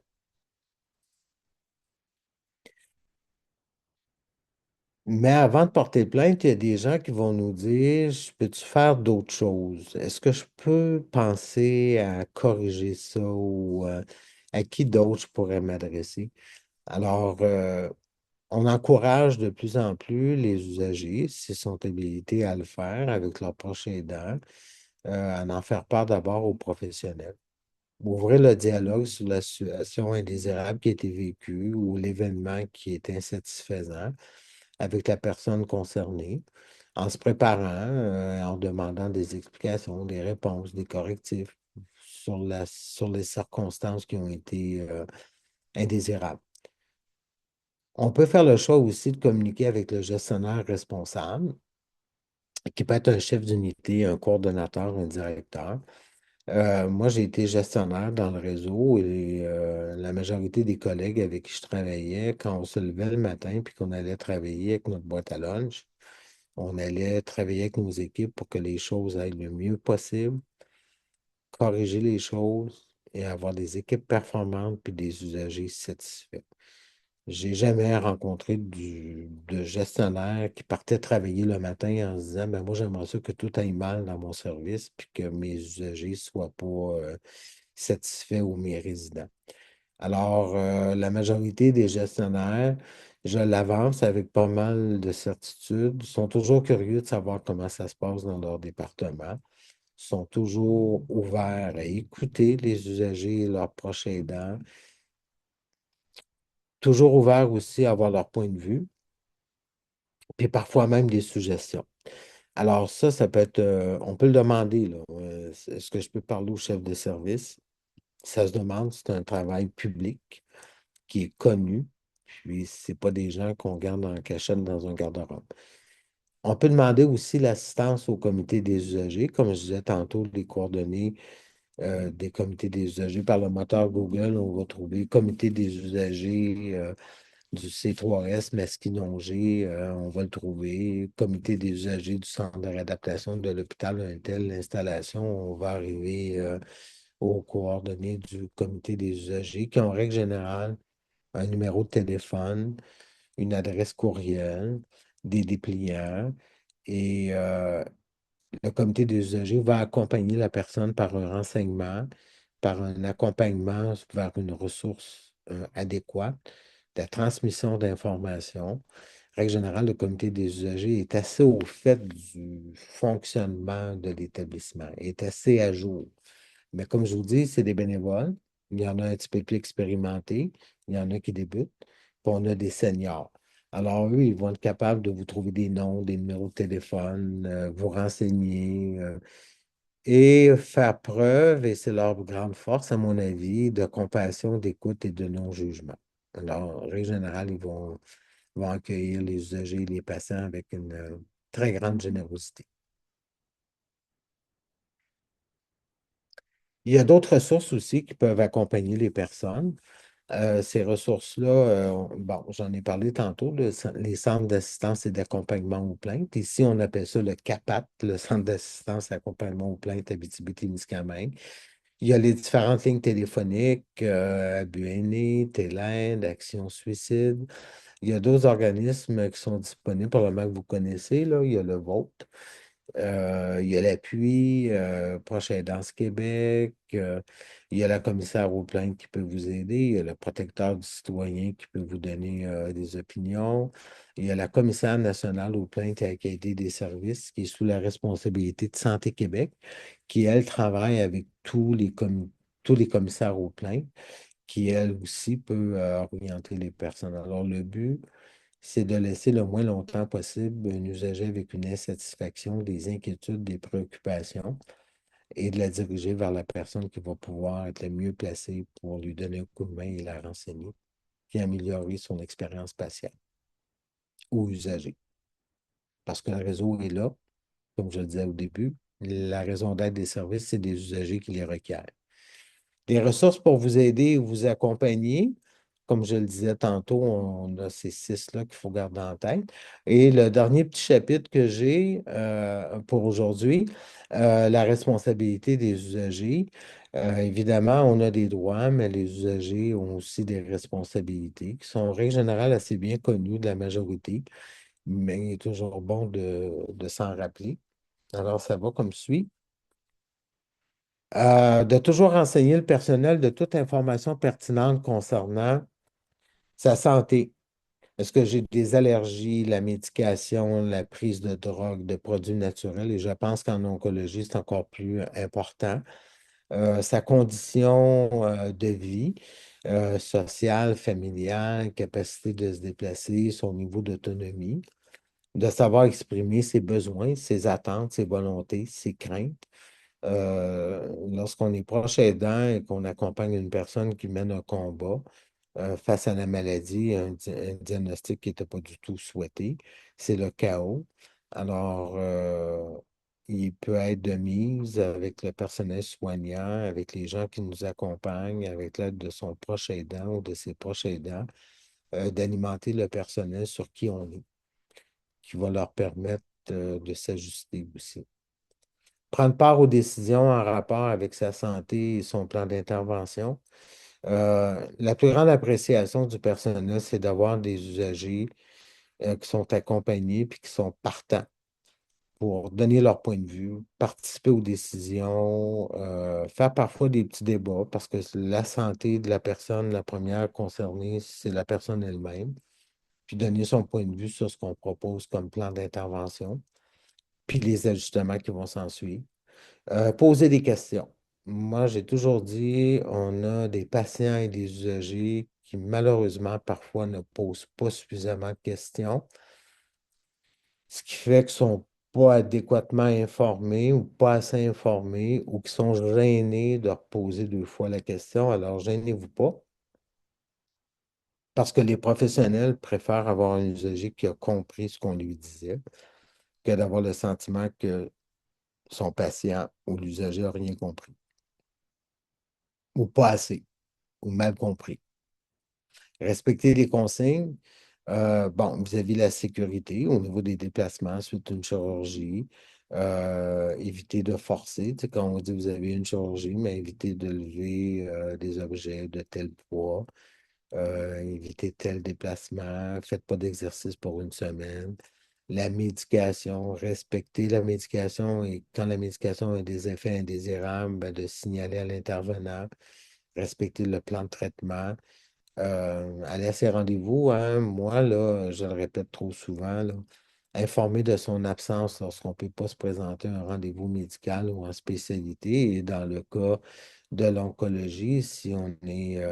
Mais avant de porter plainte, il y a des gens qui vont nous dire, peux-tu faire d'autres choses? Est-ce que je peux penser à corriger ça ou à qui d'autre je pourrais m'adresser? Alors, on encourage de plus en plus les usagers, s'ils sont habilités à le faire avec leurs proches aidants, à en faire part d'abord aux professionnels. Ouvrir le dialogue sur la situation indésirable qui a été vécue ou l'événement qui est insatisfaisant avec la personne concernée, en se préparant, en demandant des explications, des réponses, des correctifs sur les circonstances qui ont été indésirables. On peut faire le choix aussi de communiquer avec le gestionnaire responsable, qui peut être un chef d'unité, un coordonnateur, un directeur. Moi, j'ai été gestionnaire dans le réseau et la majorité des collègues avec qui je travaillais, quand on se levait le matin puis qu'on allait travailler avec notre boîte à lunch, on allait travailler avec nos équipes pour que les choses aillent le mieux possible, corriger les choses et avoir des équipes performantes puis des usagers satisfaits. J'ai jamais rencontré de gestionnaire qui partait travailler le matin en se disant, ben moi, j'aimerais ça que tout aille mal dans mon service puis que mes usagers ne soient pas satisfaits ou mes résidents. Alors, la majorité des gestionnaires, je l'avance avec pas mal de certitude, sont toujours curieux de savoir comment ça se passe dans leur département, sont toujours ouverts à écouter les usagers et leurs proches aidants, toujours ouverts aussi à avoir leur point de vue, puis parfois même des suggestions. Alors ça peut être, on peut le demander, là. Est-ce que je peux parler au chef de service? Ça se demande, c'est un travail public qui est connu, puis c'est pas des gens qu'on garde en cachette dans un garde-robe. On peut demander aussi l'assistance au comité des usagers, comme je disais tantôt, les coordonnées des comités des usagers par le moteur Google, on va trouver comité des usagers du C3S Masquinongé, on va le trouver. Comité des usagers du centre de réadaptation de l'hôpital un tel, l'installation, on va arriver aux coordonnées du comité des usagers qui, en règle générale, un numéro de téléphone, une adresse courriel, des dépliants. Et le comité des usagers va accompagner la personne par un renseignement, par un accompagnement vers une ressource adéquate, la transmission d'informations. Règle générale, le comité des usagers est assez au fait du fonctionnement de l'établissement, est assez à jour. Mais comme je vous dis, c'est des bénévoles. Il y en a un petit peu plus expérimentés, il y en a qui débutent, puis on a des seniors. Alors, eux, ils vont être capables de vous trouver des noms, des numéros de téléphone, vous renseigner et faire preuve, et c'est leur grande force, à mon avis, de compassion, d'écoute et de non-jugement. Alors, en règle générale, vont accueillir les usagers et les patients avec une très grande générosité. Il y a d'autres ressources aussi qui peuvent accompagner les personnes. Ces ressources-là, bon, j'en ai parlé tantôt, les centres d'assistance et d'accompagnement aux plaintes. Ici, on appelle ça le CAPAT, le Centre d'assistance et accompagnement aux plaintes Abitibi-Témiscamingue. Il y a les différentes lignes téléphoniques, Abuene, Télène, Action Suicide. Il y a d'autres organismes qui sont disponibles, probablement que vous connaissez, là. Il y a le vôtre. Il y a l'appui, Proche Aidance Québec, il y a la commissaire aux plaintes qui peut vous aider, il y a le protecteur du citoyen qui peut vous donner des opinions, il y a la commissaire nationale aux plaintes et à la qualité des services qui est sous la responsabilité de Santé Québec, qui, elle, travaille avec tous les commissaires aux plaintes, qui, elle aussi, peut orienter les personnes. Alors, le but, c'est de laisser le moins longtemps possible un usager avec une insatisfaction, des inquiétudes, des préoccupations et de la diriger vers la personne qui va pouvoir être le mieux placée pour lui donner un coup de main et la renseigner, puis améliorer son expérience patiente ou usager. Parce que le réseau est là, comme je le disais au début, la raison d'être des services, c'est des usagers qui les requièrent. Des ressources pour vous aider ou vous accompagner. Comme je le disais tantôt, on a ces six-là qu'il faut garder en tête. Et le dernier petit chapitre que j'ai pour aujourd'hui, la responsabilité des usagers. Évidemment, on a des droits, mais les usagers ont aussi des responsabilités qui sont en règle générale assez bien connues de la majorité, mais il est toujours bon de s'en rappeler. Alors, ça va comme suit. De toujours renseigner le personnel de toute information pertinente concernant sa santé. Est-ce que j'ai des allergies, la médication, la prise de drogue, de produits naturels? Et je pense qu'en oncologie, c'est encore plus important. Sa condition de vie sociale, familiale, capacité de se déplacer, son niveau d'autonomie, de savoir exprimer ses besoins, ses attentes, ses volontés, ses craintes. Lorsqu'on est proche aidant et qu'on accompagne une personne qui mène un combat face à la maladie, un diagnostic qui n'était pas du tout souhaité, c'est le chaos. Alors, il peut être de mise avec le personnel soignant, avec les gens qui nous accompagnent, avec l'aide de son proche aidant ou de ses proches aidants, d'alimenter le personnel sur qui on est, qui va leur permettre de s'ajuster aussi. Prendre part aux décisions en rapport avec sa santé et son plan d'intervention. La plus grande appréciation du personnel, c'est d'avoir des usagers qui sont accompagnés puis qui sont partants pour donner leur point de vue, participer aux décisions, faire parfois des petits débats parce que la santé de la personne, la première concernée, c'est la personne elle-même, puis donner son point de vue sur ce qu'on propose comme plan d'intervention, puis les ajustements qui vont s'en suivre. Poser des questions. Moi, j'ai toujours dit, on a des patients et des usagers qui, malheureusement, parfois ne posent pas suffisamment de questions, ce qui fait qu'ils ne sont pas adéquatement informés ou pas assez informés ou qui sont gênés de reposer deux fois la question. Alors, gênez-vous pas, parce que les professionnels préfèrent avoir un usager qui a compris ce qu'on lui disait que d'avoir le sentiment que son patient ou l'usager n'a rien compris ou pas assez ou mal compris. Respecter les consignes, bon, vis-à-vis de la sécurité, au niveau des déplacements suite à une chirurgie, éviter de forcer. Tu sais, quand on dit vous avez une chirurgie, mais éviter de lever des objets de tel poids, éviter tel déplacement, faites pas d'exercice pour une semaine. La médication, respecter la médication et quand la médication a des effets indésirables, ben, de signaler à l'intervenant, respecter le plan de traitement. Aller à ses rendez-vous, hein, moi, là, je le répète trop souvent, là, informer de son absence lorsqu'on ne peut pas se présenter à un rendez-vous médical ou en spécialité. Et dans le cas de l'oncologie, si on est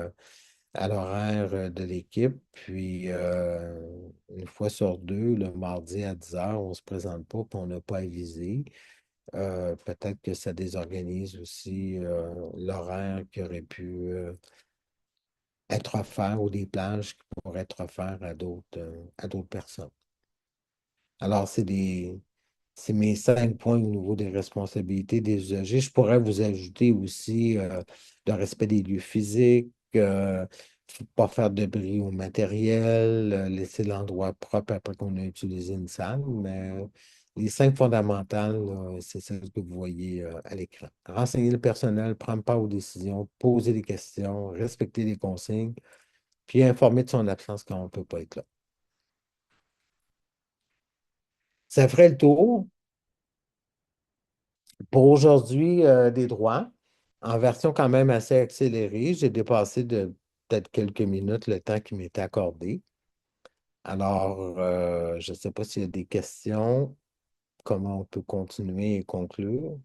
à l'horaire de l'équipe, puis une fois sur deux, le mardi à 10 heures, on ne se présente pas, puis on n'a pas avisé. Peut-être que ça désorganise aussi l'horaire qui aurait pu être offert ou des plages qui pourraient être offertes à d'autres personnes. Alors, c'est mes 5 points au niveau des responsabilités des usagers. Je pourrais vous ajouter aussi le respect des lieux physiques, faut pas faire de bruit au matériel, laisser l'endroit propre après qu'on a utilisé une salle, mais les 5 fondamentales, là, c'est celles que vous voyez à l'écran. Renseigner le personnel, prendre part aux décisions, poser des questions, respecter les consignes, puis informer de son absence quand on ne peut pas être là. Ça ferait le tour pour aujourd'hui des droits, en version quand même assez accélérée. J'ai dépassé de peut-être quelques minutes le temps qui m'était accordé. Alors, je ne sais pas s'il y a des questions, comment on peut continuer et conclure.